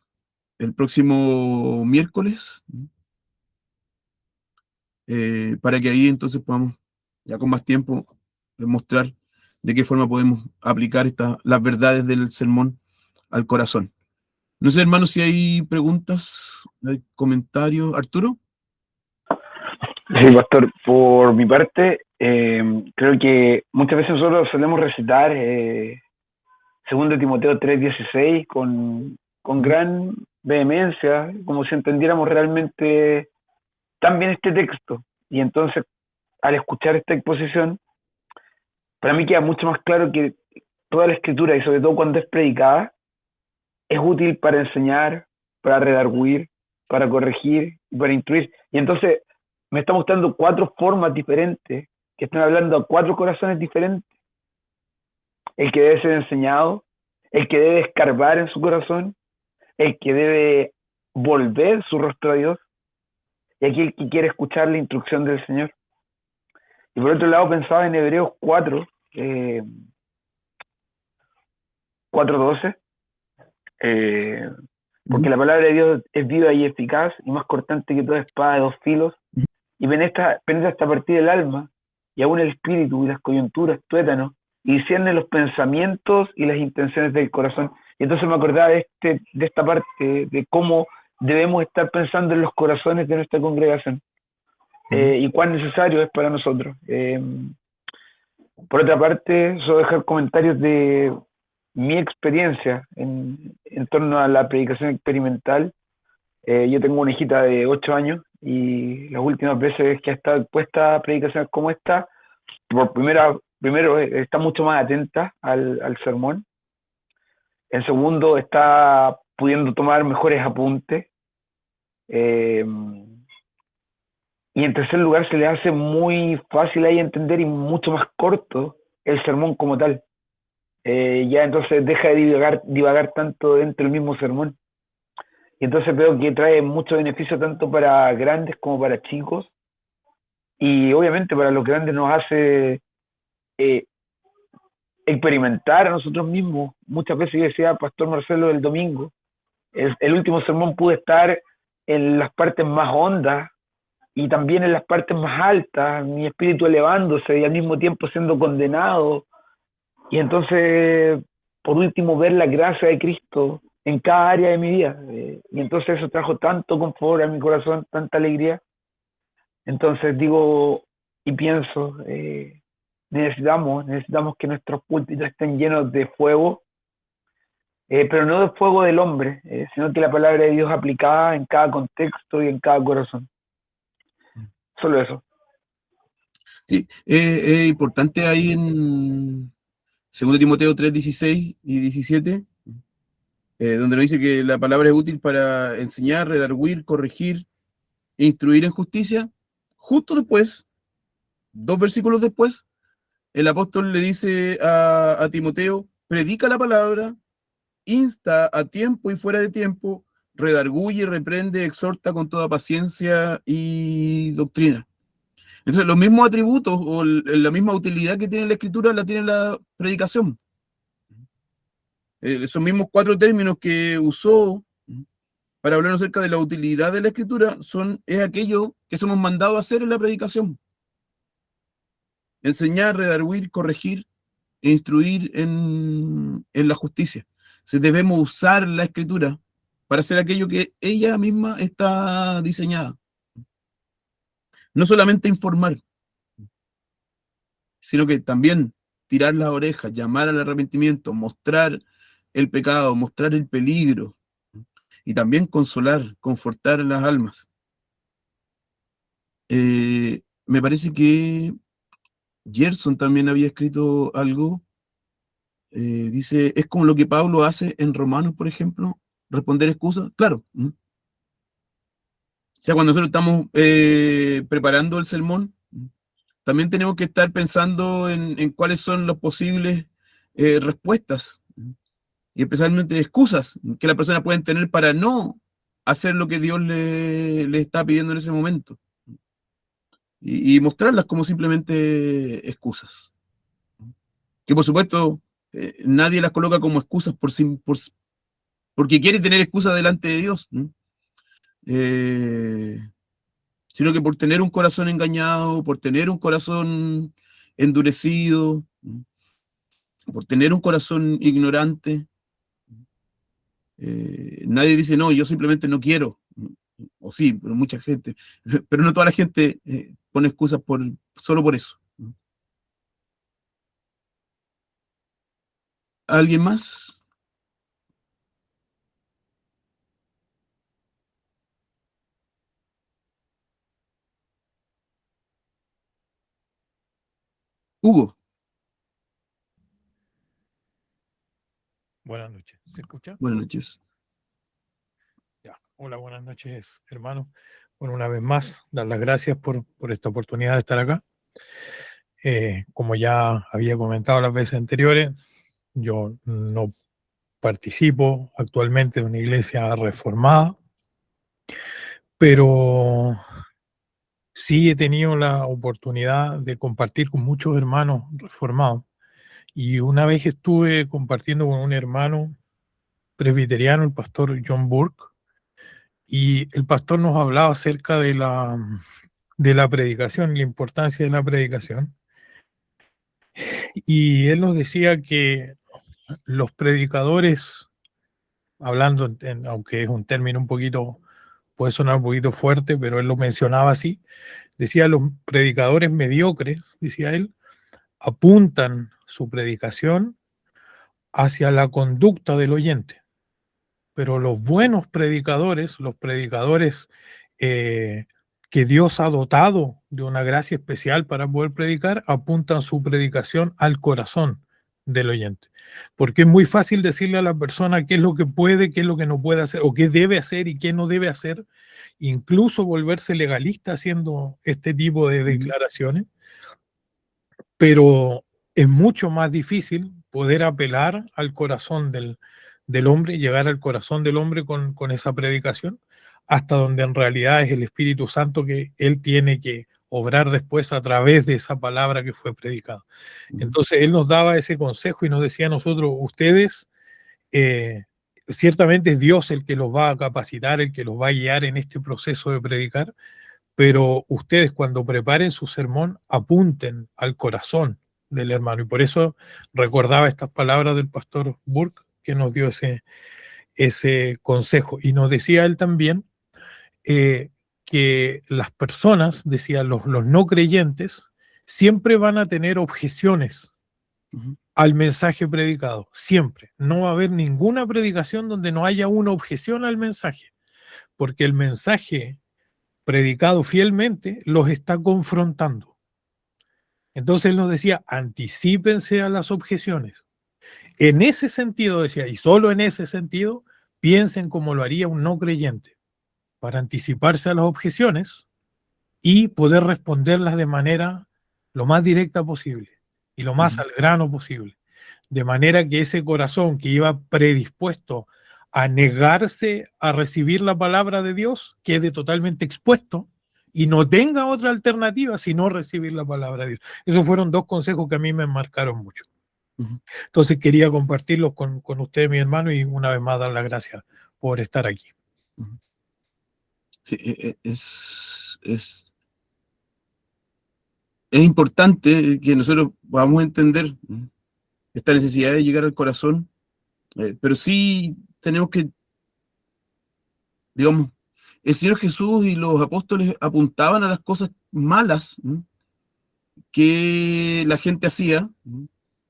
el próximo miércoles, para que ahí entonces podamos, ya con más tiempo, mostrar de qué forma podemos aplicar las verdades del sermón al corazón. No sé, hermano, si hay preguntas, hay comentarios. ¿Arturo? Sí, pastor, por mi parte, creo que muchas veces nosotros solemos recitar 2 Timoteo 3:16 con gran vehemencia, como si entendiéramos realmente tan bien este texto. Y entonces, al escuchar esta exposición, para mí queda mucho más claro que toda la escritura, y sobre todo cuando es predicada, es útil para enseñar, para redarguir, para corregir y para instruir. Y entonces me está mostrando 4 formas diferentes que están hablando a 4 corazones diferentes. El que debe ser enseñado, el que debe escarbar en su corazón, el que debe volver su rostro a Dios, y aquel que quiere escuchar la instrucción del Señor. Y por otro lado pensaba en Hebreos 4, 4:12, porque la palabra de Dios es viva y eficaz y más cortante que toda espada de 2 filos, y penetra hasta partir del alma y aún el espíritu y las coyunturas, tuétanos, y discierne los pensamientos y las intenciones del corazón. Y entonces me acordaba de esta parte, de cómo debemos estar pensando en los corazones de nuestra congregación, y cuán necesario es para nosotros. Por otra parte, solo dejar comentarios de mi experiencia en torno a la predicación experimental. Yo tengo una hijita de 8 años y las últimas veces que ha estado expuesta a predicaciones como esta, primero está mucho más atenta al sermón. En segundo, está pudiendo tomar mejores apuntes. Y en tercer lugar, se le hace muy fácil ahí entender y mucho más corto el sermón como tal. Ya entonces deja de divagar tanto dentro del mismo sermón. Y entonces veo que trae mucho beneficio tanto para grandes como para chicos. Y obviamente para los grandes nos hace experimentar a nosotros mismos. Muchas veces yo decía, Pastor Marcelo, el domingo, el último sermón pude estar en las partes más hondas y también en las partes más altas, mi espíritu elevándose y al mismo tiempo siendo condenado. Y entonces, por último, ver la gracia de Cristo en cada área de mi vida. Y entonces eso trajo tanto confort a mi corazón, tanta alegría. Entonces digo y pienso, necesitamos que nuestros púlpitos estén llenos de fuego, pero no de fuego del hombre, sino que la palabra de Dios aplicada en cada contexto y en cada corazón. Solo eso. Sí, es importante ahí en 2 Timoteo 3, 16 y 17, donde nos dice que la palabra es útil para enseñar, redarguir, corregir e instruir en justicia. Justo después, 2 versículos después, el apóstol le dice a Timoteo, predica la palabra, insta a tiempo y fuera de tiempo, redarguye, reprende, exhorta con toda paciencia y doctrina. Entonces, los mismos atributos o la misma utilidad que tiene la escritura la tiene la predicación. Esos mismos 4 términos que usó para hablar acerca de la utilidad de la escritura es aquello que somos mandados a hacer en la predicación. Enseñar, redarguir, corregir e instruir en la justicia. Entonces, debemos usar la escritura para hacer aquello que ella misma está diseñada. No solamente informar, sino que también tirar las orejas, llamar al arrepentimiento, mostrar el pecado, mostrar el peligro y también consolar, confortar las almas. Me parece que Gerson también había escrito algo. Dice, es como lo que Pablo hace en Romanos, por ejemplo, responder excusas. Claro. O sea, cuando nosotros estamos preparando el sermón, también tenemos que estar pensando en cuáles son las posibles respuestas y especialmente excusas que las personas pueden tener para no hacer lo que Dios le está pidiendo en ese momento. Y mostrarlas como simplemente excusas. Que por supuesto nadie las coloca como excusas porque quiere tener excusas delante de Dios. Sino que por tener un corazón engañado, por tener un corazón endurecido, por tener un corazón ignorante. Nadie dice, no, yo simplemente no quiero. O sí, pero mucha gente, pero no toda la gente pone excusas solo por eso. ¿Alguien más? Hugo, Buenas noches. ¿Se escucha? buenas noches. Ya. Hola, buenas noches, hermano. Bueno, una vez más, dar las gracias por esta oportunidad de estar acá. Como ya había comentado las veces anteriores, yo no participo actualmente de una iglesia reformada, pero sí he tenido la oportunidad de compartir con muchos hermanos reformados. Y una vez estuve compartiendo con un hermano presbiteriano, el pastor John Burke, y el pastor nos hablaba acerca de la predicación, la importancia de la predicación. Y él nos decía que los predicadores, hablando, aunque es un término un poquito, puede sonar un poquito fuerte, pero él lo mencionaba así, decía, los predicadores mediocres, decía él, apuntan su predicación hacia la conducta del oyente. Pero los buenos predicadores, los predicadores que Dios ha dotado de una gracia especial para poder predicar, apuntan su predicación al corazón del oyente. Porque es muy fácil decirle a la persona qué es lo que puede, qué es lo que no puede hacer, o qué debe hacer y qué no debe hacer, incluso volverse legalista haciendo este tipo de declaraciones. Pero es mucho más difícil poder apelar al corazón del hombre, llegar al corazón del hombre con esa predicación, hasta donde en realidad es el Espíritu Santo que él tiene que obrar después a través de esa palabra que fue predicada. Ujú. Entonces él nos daba ese consejo y nos decía a nosotros, ustedes, ciertamente es Dios el que los va a capacitar, el que los va a guiar en este proceso de predicar, pero ustedes cuando preparen su sermón apunten al corazón del hermano. Y por eso recordaba estas palabras del pastor Burke que nos dio ese consejo. Y nos decía él también que las personas, decía los no creyentes, siempre van a tener objeciones Ujú. al mensaje predicado, siempre. No va a haber ninguna predicación donde no haya una objeción al mensaje, porque el mensaje predicado fielmente los está confrontando. Entonces él nos decía, anticípense a las objeciones. En ese sentido, decía, y solo en ese sentido, piensen como lo haría un no creyente, para anticiparse a las objeciones y poder responderlas de manera lo más directa posible y lo más Ujú. al grano posible. De manera que ese corazón que iba predispuesto a negarse a recibir la palabra de Dios quede totalmente expuesto y no tenga otra alternativa sino recibir la palabra de Dios. Esos fueron dos consejos que a mí me marcaron mucho. Ujú. Entonces quería compartirlos con usted, mi hermano, y una vez más dar las gracias por estar aquí. Ujú. Sí, es importante que nosotros podamos entender esta necesidad de llegar al corazón, pero sí tenemos que, digamos, el Señor Jesús y los apóstoles apuntaban a las cosas malas que la gente hacía.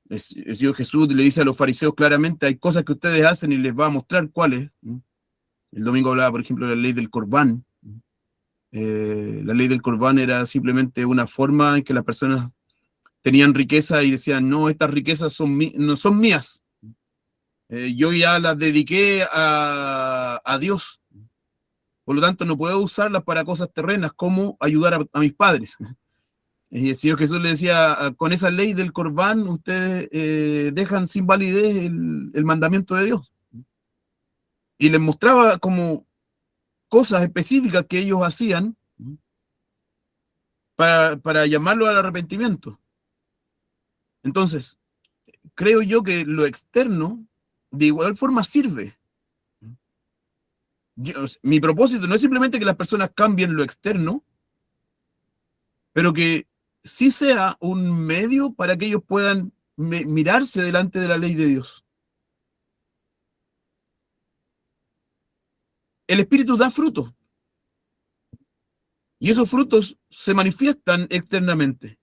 El Señor Jesús le dice a los fariseos claramente, hay cosas que ustedes hacen y les va a mostrar cuáles. El domingo hablaba, por ejemplo, de la ley del Corbán. La ley del Corbán era simplemente una forma en que las personas tenían riqueza y decían, no, estas riquezas no son mías. Yo ya las dediqué a Dios. Por lo tanto, no puedo usarlas para cosas terrenas como ayudar a mis padres. Y el Señor Jesús le decía, con esa ley del Corbán, ustedes dejan sin validez el mandamiento de Dios. Y les mostraba como cosas específicas que ellos hacían para llamarlo al arrepentimiento. Entonces, creo yo que lo externo de igual forma sirve. Mi propósito no es simplemente que las personas cambien lo externo, pero que sí sea un medio para que ellos puedan mirarse delante de la ley de Dios. El Espíritu da frutos y esos frutos se manifiestan externamente.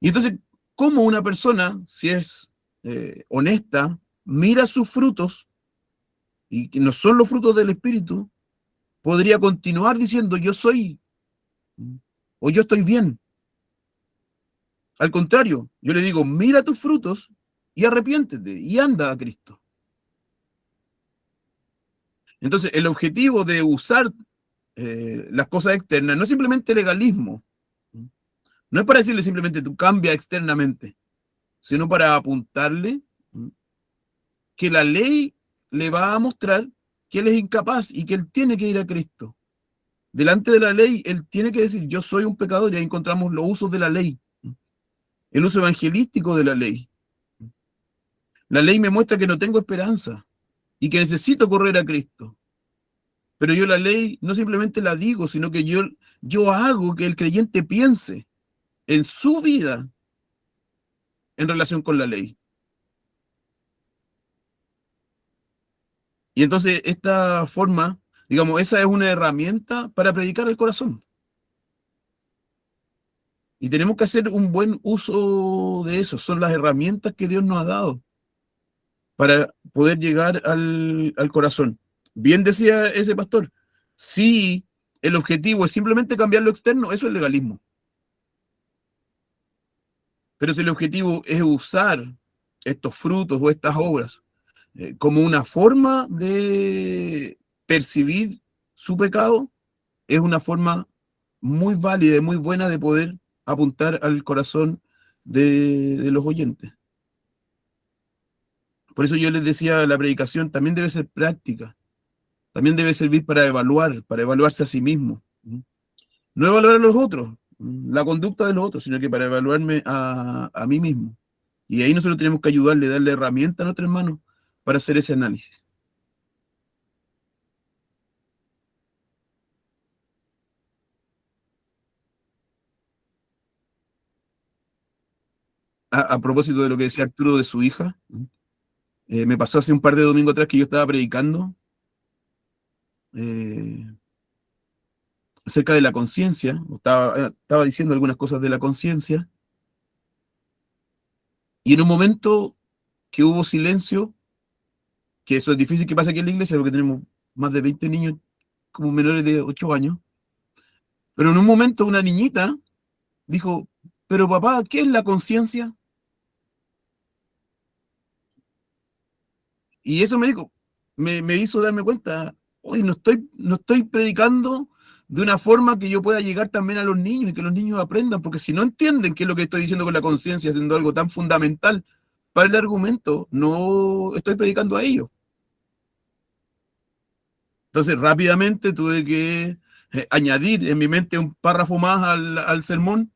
Y entonces, ¿cómo una persona, si es honesta, mira sus frutos y que no son los frutos del Espíritu, podría continuar diciendo yo soy o yo estoy bien? Al contrario, yo le digo, mira tus frutos y arrepiéntete y anda a Cristo. Entonces, el objetivo de usar las cosas externas no es simplemente legalismo, no es para decirle simplemente tú cambia externamente, sino para apuntarle que la ley le va a mostrar que él es incapaz y que él tiene que ir a Cristo. Delante de la ley, él tiene que decir, yo soy un pecador, y ahí encontramos los usos de la ley, el uso evangelístico de la ley. La ley me muestra que no tengo esperanza y que necesito correr a Cristo. Pero yo la ley no simplemente la digo, sino que yo hago que el creyente piense en su vida en relación con la ley. Y entonces esta forma, digamos, esa es una herramienta para predicar el corazón. Y tenemos que hacer un buen uso de eso. Son las herramientas que Dios nos ha dado para poder llegar al corazón. Bien decía ese pastor, si el objetivo es simplemente cambiar lo externo, eso es legalismo. Pero si el objetivo es usar estos frutos o estas obras como una forma de percibir su pecado, es una forma muy válida y muy buena de poder apuntar al corazón de los oyentes. Por eso yo les decía, la predicación también debe ser práctica, también debe servir para evaluarse a sí mismo. no evaluar a los otros, la conducta de los otros, sino que para evaluarme a mí mismo. Y ahí nosotros tenemos que ayudarle, darle herramientas a nuestros hermanos para hacer ese análisis. A propósito de lo que decía Arturo de su hija, me pasó hace un par de domingos atrás que yo estaba predicando eh, acerca de la conciencia, estaba diciendo algunas cosas de la conciencia, y en un momento que hubo silencio, que eso es difícil que pase aquí en la iglesia porque tenemos más de 20 niños como menores de 8 años, pero en un momento una niñita dijo, pero papá, ¿qué es la conciencia? Y eso me dijo, me hizo darme cuenta, oye, no estoy predicando de una forma que yo pueda llegar también a los niños y que los niños aprendan, porque si no entienden qué es lo que estoy diciendo con la conciencia, siendo algo tan fundamental para el argumento, no estoy predicando a ellos. Entonces, rápidamente tuve que añadir en mi mente un párrafo más al sermón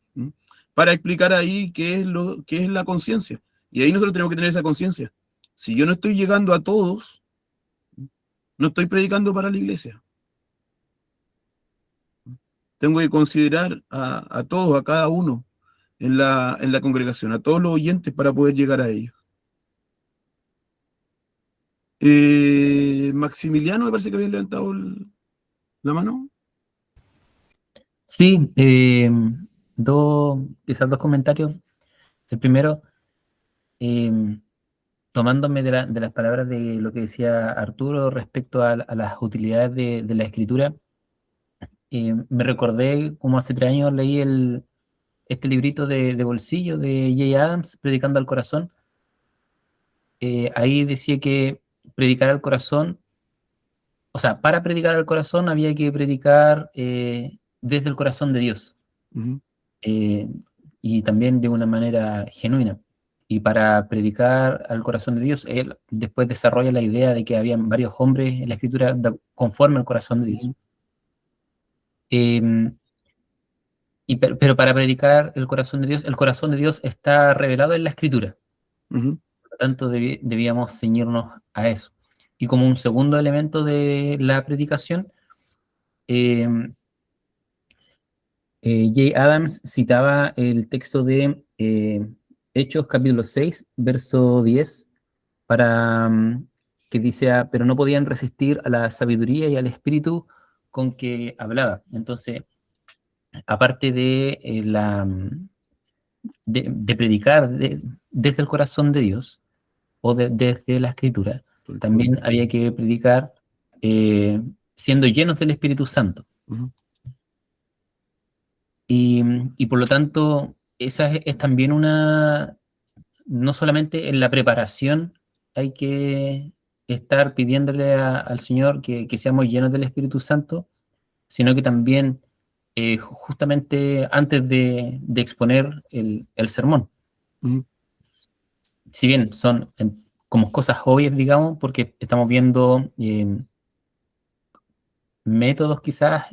para explicar ahí qué es la conciencia. Y ahí nosotros tenemos que tener esa conciencia. Si yo no estoy llegando a todos, no estoy predicando para la iglesia. Tengo que considerar a todos, a cada uno en la congregación, a todos los oyentes para poder llegar a ellos. Maximiliano, me parece que había levantado la mano. Sí, quizás dos comentarios. El primero, tomándome de las palabras de lo que decía Arturo respecto a las utilidades de la escritura, me recordé como hace 3 años leí este librito de bolsillo de Jay Adams, Predicando al Corazón. Ahí decía que predicar al corazón, o sea, para predicar al corazón había que predicar desde el corazón de Dios. Uh-huh. Y también de una manera genuina. Y para predicar al corazón de Dios, él después desarrolla la idea de que habían varios hombres en la escritura conforme al corazón de Dios. Pero para predicar el corazón de Dios está revelado en la escritura. Uh-huh. Por lo tanto, debíamos ceñirnos a eso. Y como un segundo elemento de la predicación, Jay Adams citaba el texto de Hechos capítulo 6, verso 10, que dice, pero no podían resistir a la sabiduría y al espíritu con que hablaba. Entonces, aparte de predicar desde el corazón de Dios o desde la escritura, también había que predicar siendo llenos del Espíritu Santo. Uh-huh. Y por lo tanto, esa es también no solamente en la preparación hay que estar pidiéndole al Señor que seamos llenos del Espíritu Santo, sino que también justamente antes de exponer el sermón. Uh-huh. Si bien son como cosas obvias, digamos, porque estamos viendo métodos quizás,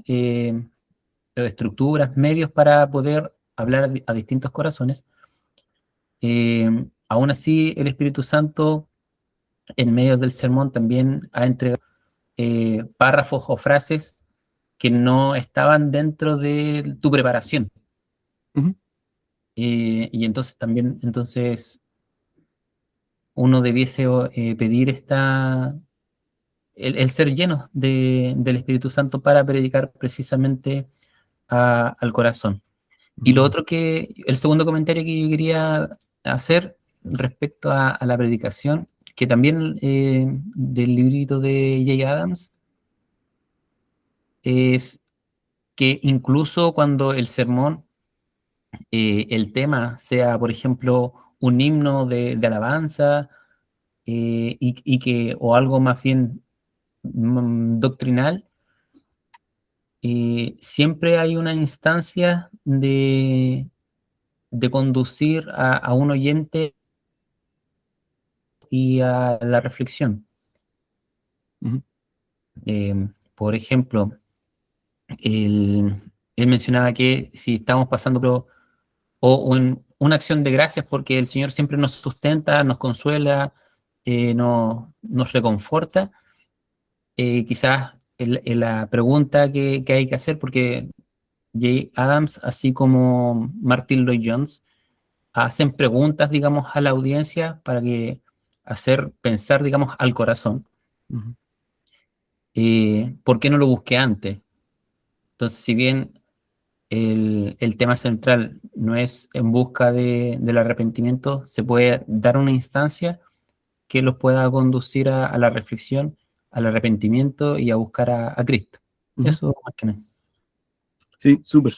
estructuras, medios para poder hablar a distintos corazones, aún así el Espíritu Santo en medio del sermón también ha entregado párrafos o frases que no estaban dentro de tu preparación. Uh-huh. Y entonces también uno debiese pedir el ser lleno del Espíritu Santo para predicar precisamente al corazón. Y lo otro el segundo comentario que yo quería hacer respecto a la predicación, que también del librito de Jay Adams, es que incluso cuando el sermón, el tema sea, por ejemplo, un himno de alabanza, o algo más bien doctrinal, siempre hay una instancia de conducir a un oyente y a la reflexión. Uh-huh. Por ejemplo, él mencionaba que si estamos pasando o en una acción de gracias porque el Señor siempre nos sustenta, nos consuela, nos reconforta, quizás la pregunta que hay que hacer, porque Jay Adams, así como Martin Lloyd Jones, hacen preguntas, digamos, a la audiencia para que hacer pensar, digamos, al corazón. Ujú. ¿Por qué no lo busqué antes? Entonces, si bien el tema central no es en busca del arrepentimiento, se puede dar una instancia que los pueda conducir a la reflexión, al arrepentimiento y a buscar a Cristo. Ujú. Eso más que nada. Sí, súper.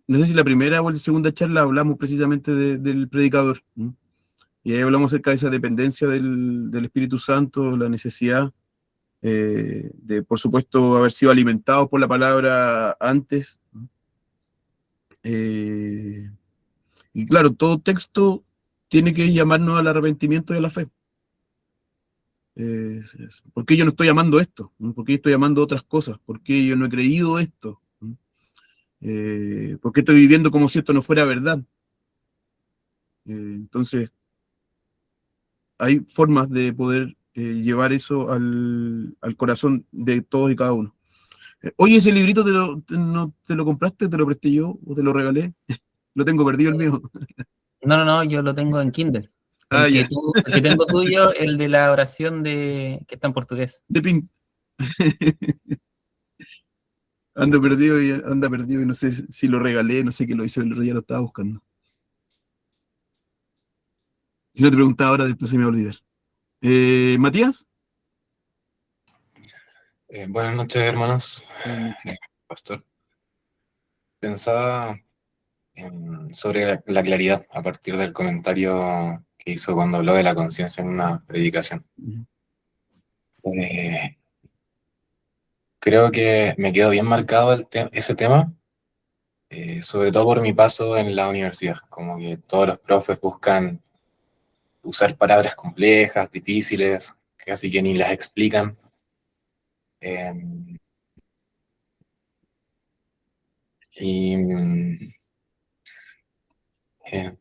No sé si la primera o la segunda charla hablamos precisamente del predicador. ¿Mm? Y ahí hablamos acerca de esa dependencia del Espíritu Santo, la necesidad de, por supuesto, haber sido alimentados por la palabra antes. Eh, y claro, todo texto tiene que llamarnos al arrepentimiento y a la fe. ¿Por qué yo no estoy amando esto? ¿Por qué estoy amando otras cosas? ¿Por qué yo no he creído esto? ¿Por qué estoy viviendo como si esto no fuera verdad? Entonces, hay formas de poder llevar eso al corazón de todos y cada uno. Oye, ese librito no, ¿te lo compraste, te lo presté yo o te lo regalé? Lo tengo perdido el mío. No, yo lo tengo en Kindle. Ah, ya, El que tengo tuyo, el de la oración que está en portugués. de ping. Anda perdido y no sé si lo regalé, no sé qué lo hice, el otro día lo estaba buscando. Si no te preguntaba ahora, después se me va a olvidar. Matías. Buenas noches, hermanos. Buenas noches. Pastor. Pensaba sobre la claridad a partir del comentario que hizo cuando habló de la conciencia en una predicación. Eh, Creo que me quedó bien marcado ese tema, sobre todo por mi paso en la universidad. Como que todos los profes buscan usar palabras complejas, difíciles, casi que ni las explican. Eh, y eh,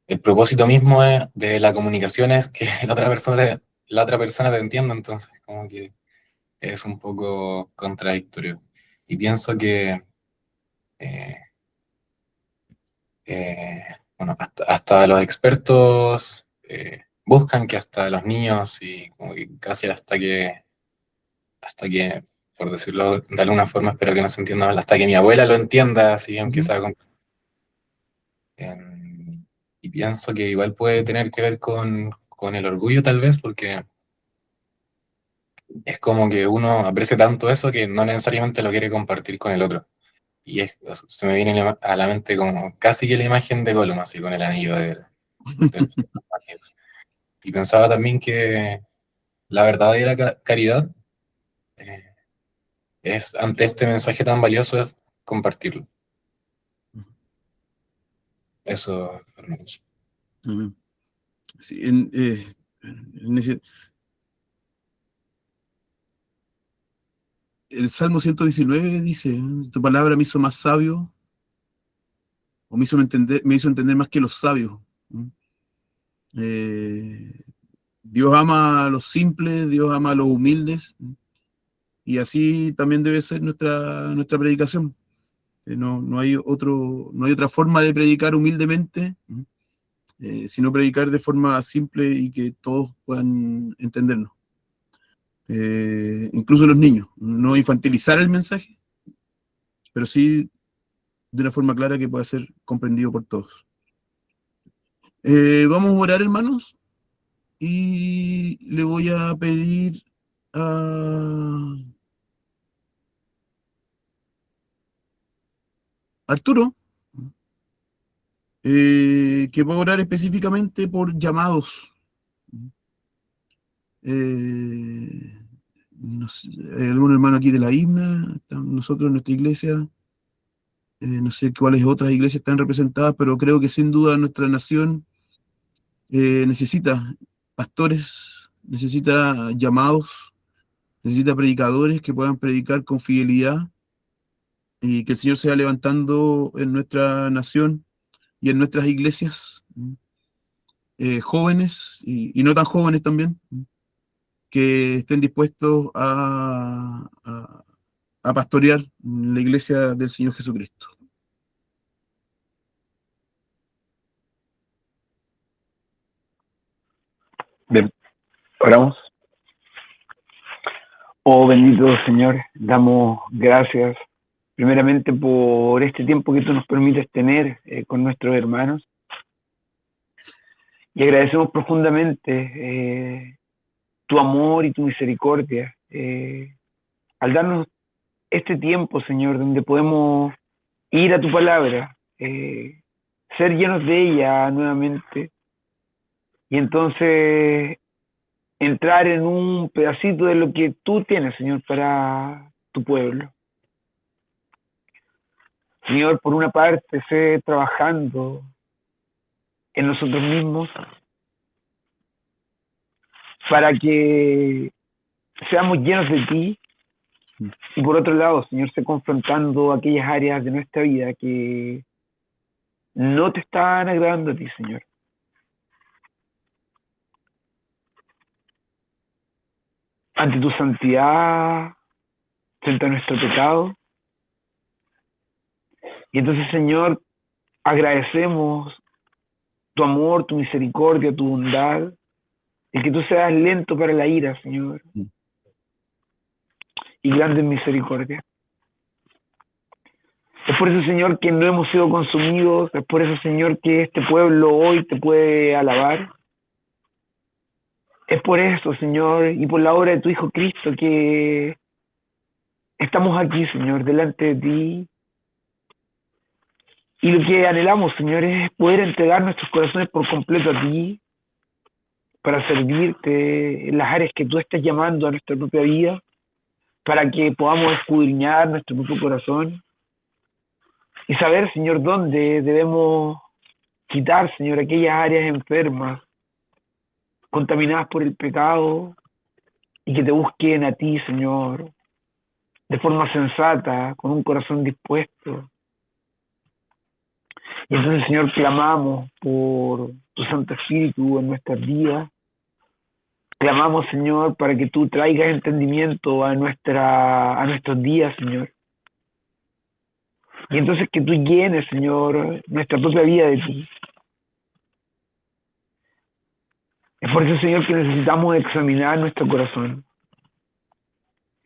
el propósito mismo de la comunicación es que la otra persona te entienda, entonces como que es un poco contradictorio. Y pienso que, eh, eh, bueno, hasta los expertos buscan que hasta los niños y como que casi hasta que, por decirlo de alguna forma, espero que no se entienda mal, hasta que mi abuela lo entienda, así empieza a y pienso que igual puede tener que ver con el orgullo tal vez, porque es como que uno aprecia tanto eso que no necesariamente lo quiere compartir con el otro. Y se me viene a la mente como casi que la imagen de Gollum, así con el anillo del Señor de los Anillos. Y pensaba también que la verdadera caridad es, ante este mensaje tan valioso, es compartirlo. Eso, hermanos. Amén. Sí, el Salmo 119 dice: tu palabra me hizo más sabio, o me hizo entender más que los sabios. Eh, Dios ama a los simples, Dios ama a los humildes, y así también debe ser nuestra predicación. No hay otra forma de predicar humildemente, sino predicar de forma simple y que todos puedan entendernos. Incluso los niños, no infantilizar el mensaje, pero sí de una forma clara que pueda ser comprendido por todos. Vamos a orar, hermanos, y le voy a pedir a Arturo que va a orar específicamente por llamados. No sé, hay algún hermano aquí de la himna, nosotros en nuestra iglesia, no sé cuáles otras iglesias están representadas, pero creo que sin duda nuestra nación necesita pastores, necesita llamados, necesita predicadores que puedan predicar con fidelidad y que el Señor sea levantando en nuestra nación y en nuestras iglesias, jóvenes y no tan jóvenes también, que estén dispuestos a pastorear la iglesia del Señor Jesucristo. Bien, oramos. Oh bendito Señor, damos gracias primeramente por este tiempo que tú nos permites tener con nuestros hermanos, y agradecemos profundamente tu amor y tu misericordia al darnos este tiempo, Señor, donde podemos ir a tu palabra, ser llenos de ella nuevamente, y entonces entrar en un pedacito de lo que tú tienes, Señor, para tu pueblo. Señor, por una parte, sé trabajando en nosotros mismos para que seamos llenos de ti, y por otro lado, Señor, sé confrontando aquellas áreas de nuestra vida que no te están agradando a ti, Señor. Ante tu santidad, frente a nuestro pecado. Y entonces, Señor, agradecemos tu amor, tu misericordia, tu bondad, y que tú seas lento para la ira, Señor, y grande en misericordia. Es por eso, Señor, que no hemos sido consumidos. Es por eso, Señor, que este pueblo hoy te puede alabar. Es por eso, Señor, y por la obra de tu Hijo Cristo, que estamos aquí, Señor, delante de ti. Y lo que anhelamos, Señor, es poder entregar nuestros corazones por completo a ti, para servirte en las áreas que tú estás llamando a nuestra propia vida, para que podamos escudriñar nuestro propio corazón y saber, Señor, dónde debemos quitar, Señor, aquellas áreas enfermas, contaminadas por el pecado, y que te busquen a ti, Señor, de forma sensata, con un corazón dispuesto. Y entonces, Señor, clamamos por tu Santo Espíritu en nuestras vidas. Clamamos, Señor, para que tú traigas entendimiento a nuestros días, Señor. Y entonces que tú llenes, Señor, nuestra propia vida de ti. Es por eso, Señor, que necesitamos examinar nuestro corazón.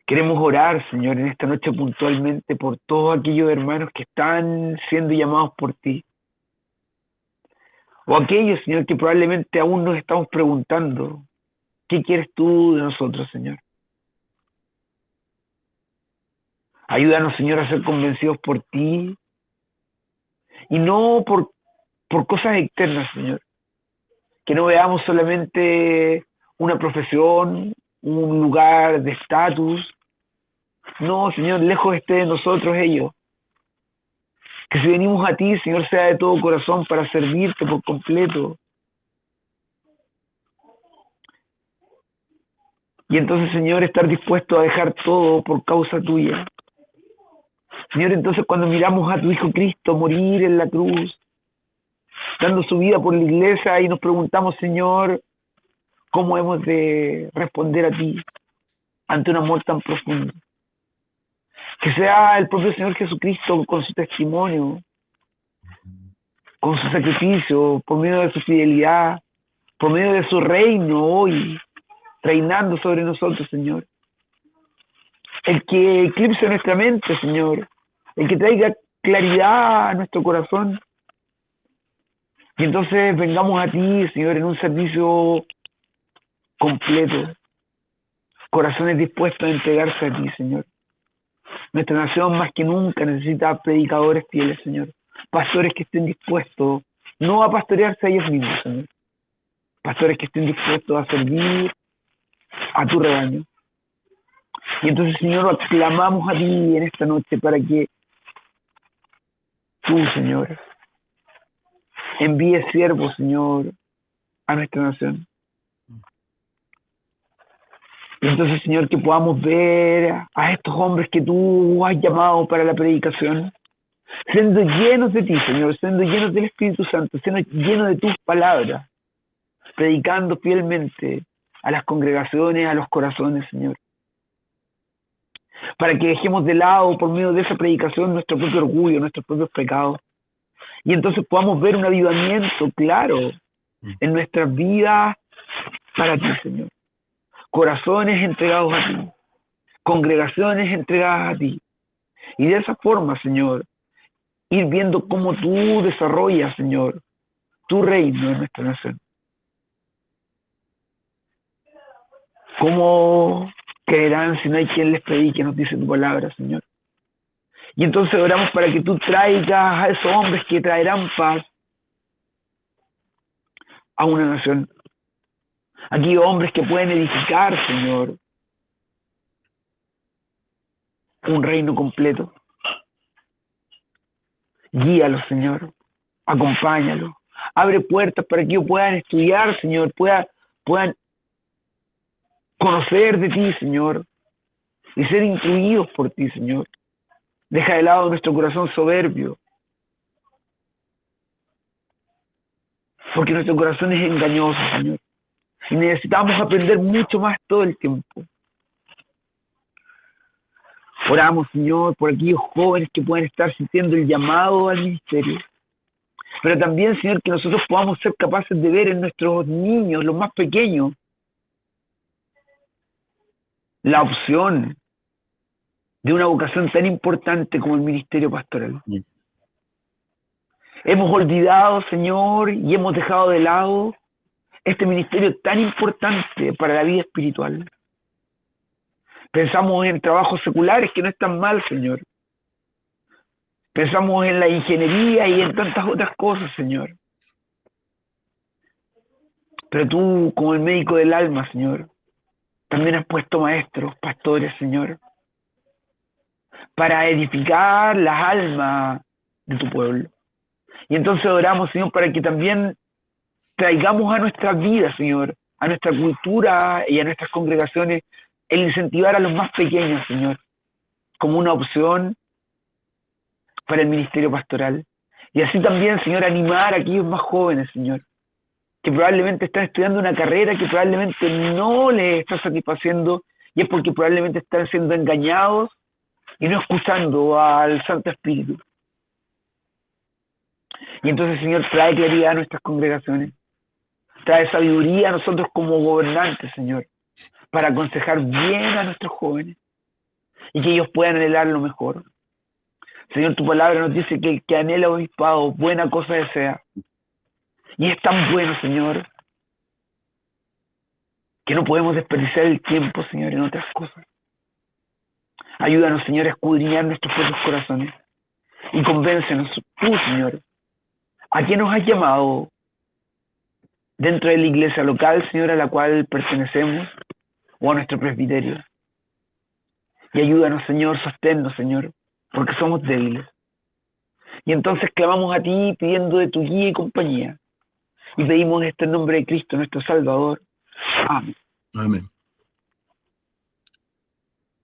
Queremos orar, Señor, en esta noche puntualmente por todos aquellos hermanos que están siendo llamados por ti. O aquellos, Señor, que probablemente aún nos estamos preguntando, ¿qué quieres tú de nosotros, Señor? Ayúdanos, Señor, a ser convencidos por ti y no por cosas externas, Señor. Que no veamos solamente una profesión, un lugar de estatus. No, Señor, lejos esté de nosotros ellos. Que si venimos a ti, Señor, sea de todo corazón para servirte por completo. Y entonces, Señor, estar dispuesto a dejar todo por causa tuya. Señor, entonces cuando miramos a tu Hijo Cristo morir en la cruz, dando su vida por la iglesia, y nos preguntamos, Señor, ¿cómo hemos de responder a ti ante un amor tan profundo? Que sea el propio Señor Jesucristo con su testimonio, con su sacrificio, por medio de su fidelidad, por medio de su reino hoy, reinando sobre nosotros, Señor. El que eclipse nuestra mente, Señor. El que traiga claridad a nuestro corazón. Y entonces vengamos a ti, Señor, en un servicio completo. Corazones dispuestos a entregarse a ti, Señor. Nuestra nación más que nunca necesita predicadores fieles, Señor. Pastores que estén dispuestos no a pastorearse a ellos mismos, Señor. Pastores que estén dispuestos a servir a tu rebaño. Y entonces, Señor, clamamos a ti en esta noche para que tú, Señor, envíes siervos, Señor, a nuestra nación. Y entonces, Señor, que podamos ver a estos hombres que tú has llamado para la predicación, siendo llenos de ti, Señor, siendo llenos del Espíritu Santo, siendo llenos de tus palabras, predicando fielmente a las congregaciones, a los corazones, Señor. Para que dejemos de lado, por medio de esa predicación, nuestro propio orgullo, nuestros propios pecados. Y entonces podamos ver un avivamiento claro en nuestras vidas para ti, Señor. Corazones entregados a ti, congregaciones entregadas a ti. Y de esa forma, Señor, ir viendo cómo tú desarrollas, Señor, tu reino en nuestra nación. ¿Cómo creerán si no hay quien les predique? Nos dice tu palabra, Señor. Y entonces oramos para que tú traigas a esos hombres que traerán paz a una nación. Aquí hombres que pueden edificar, Señor, un reino completo. Guíalos, Señor. Acompáñalos. Abre puertas para que ellos puedan estudiar, Señor, puedan conocer de ti, Señor, y ser instruidos por ti, Señor. Deja de lado nuestro corazón soberbio, porque nuestro corazón es engañoso, Señor, y necesitamos aprender mucho más todo el tiempo. Oramos, Señor, por aquellos jóvenes que puedan estar sintiendo el llamado al ministerio, pero también, Señor, que nosotros podamos ser capaces de ver en nuestros niños, los más pequeños, la opción de una vocación tan importante como el ministerio pastoral. Sí. Hemos olvidado, Señor, y hemos dejado de lado este ministerio tan importante para la vida espiritual. Pensamos en trabajos seculares que no están mal, Señor. Pensamos en la ingeniería y en tantas otras cosas, Señor. Pero tú, como el médico del alma, Señor, también has puesto maestros, pastores, Señor, para edificar las almas de tu pueblo. Y entonces oramos, Señor, para que también traigamos a nuestra vida, Señor, a nuestra cultura y a nuestras congregaciones, el incentivar a los más pequeños, Señor, como una opción para el ministerio pastoral. Y así también, Señor, animar a aquellos más jóvenes, Señor, que probablemente están estudiando una carrera que probablemente no les está satisfaciendo, y es porque probablemente están siendo engañados y no escuchando al Santo Espíritu. Y entonces, Señor, trae claridad a nuestras congregaciones, trae sabiduría a nosotros como gobernantes, Señor, para aconsejar bien a nuestros jóvenes y que ellos puedan anhelar lo mejor. Señor, tu palabra nos dice que el que anhela obispado, buena cosa desea. Y es tan bueno, Señor, que no podemos desperdiciar el tiempo, Señor, en otras cosas. Ayúdanos, Señor, a escudriñar nuestros propios corazones y convéncenos tú, Señor, a quién nos has llamado dentro de la iglesia local, Señor, a la cual pertenecemos, o a nuestro presbiterio. Y ayúdanos, Señor, sosténnos, Señor, porque somos débiles. Y entonces clamamos a ti pidiendo de tu guía y compañía. Y pedimos esto en nombre de Cristo, nuestro Salvador. Amén. Amén.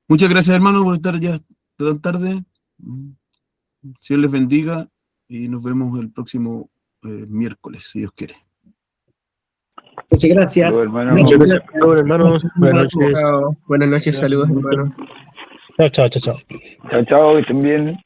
Muchas gracias, hermano, por estar ya tan tarde. Dios les bendiga y nos vemos el próximo miércoles, si Dios quiere. Muchas gracias. Saludos, hermano. Muchas gracias, hermano. Buenas noches. Buenas noches, saludos, hermano. Chao, chao, chao, chao. Chao, chao, que estén bien.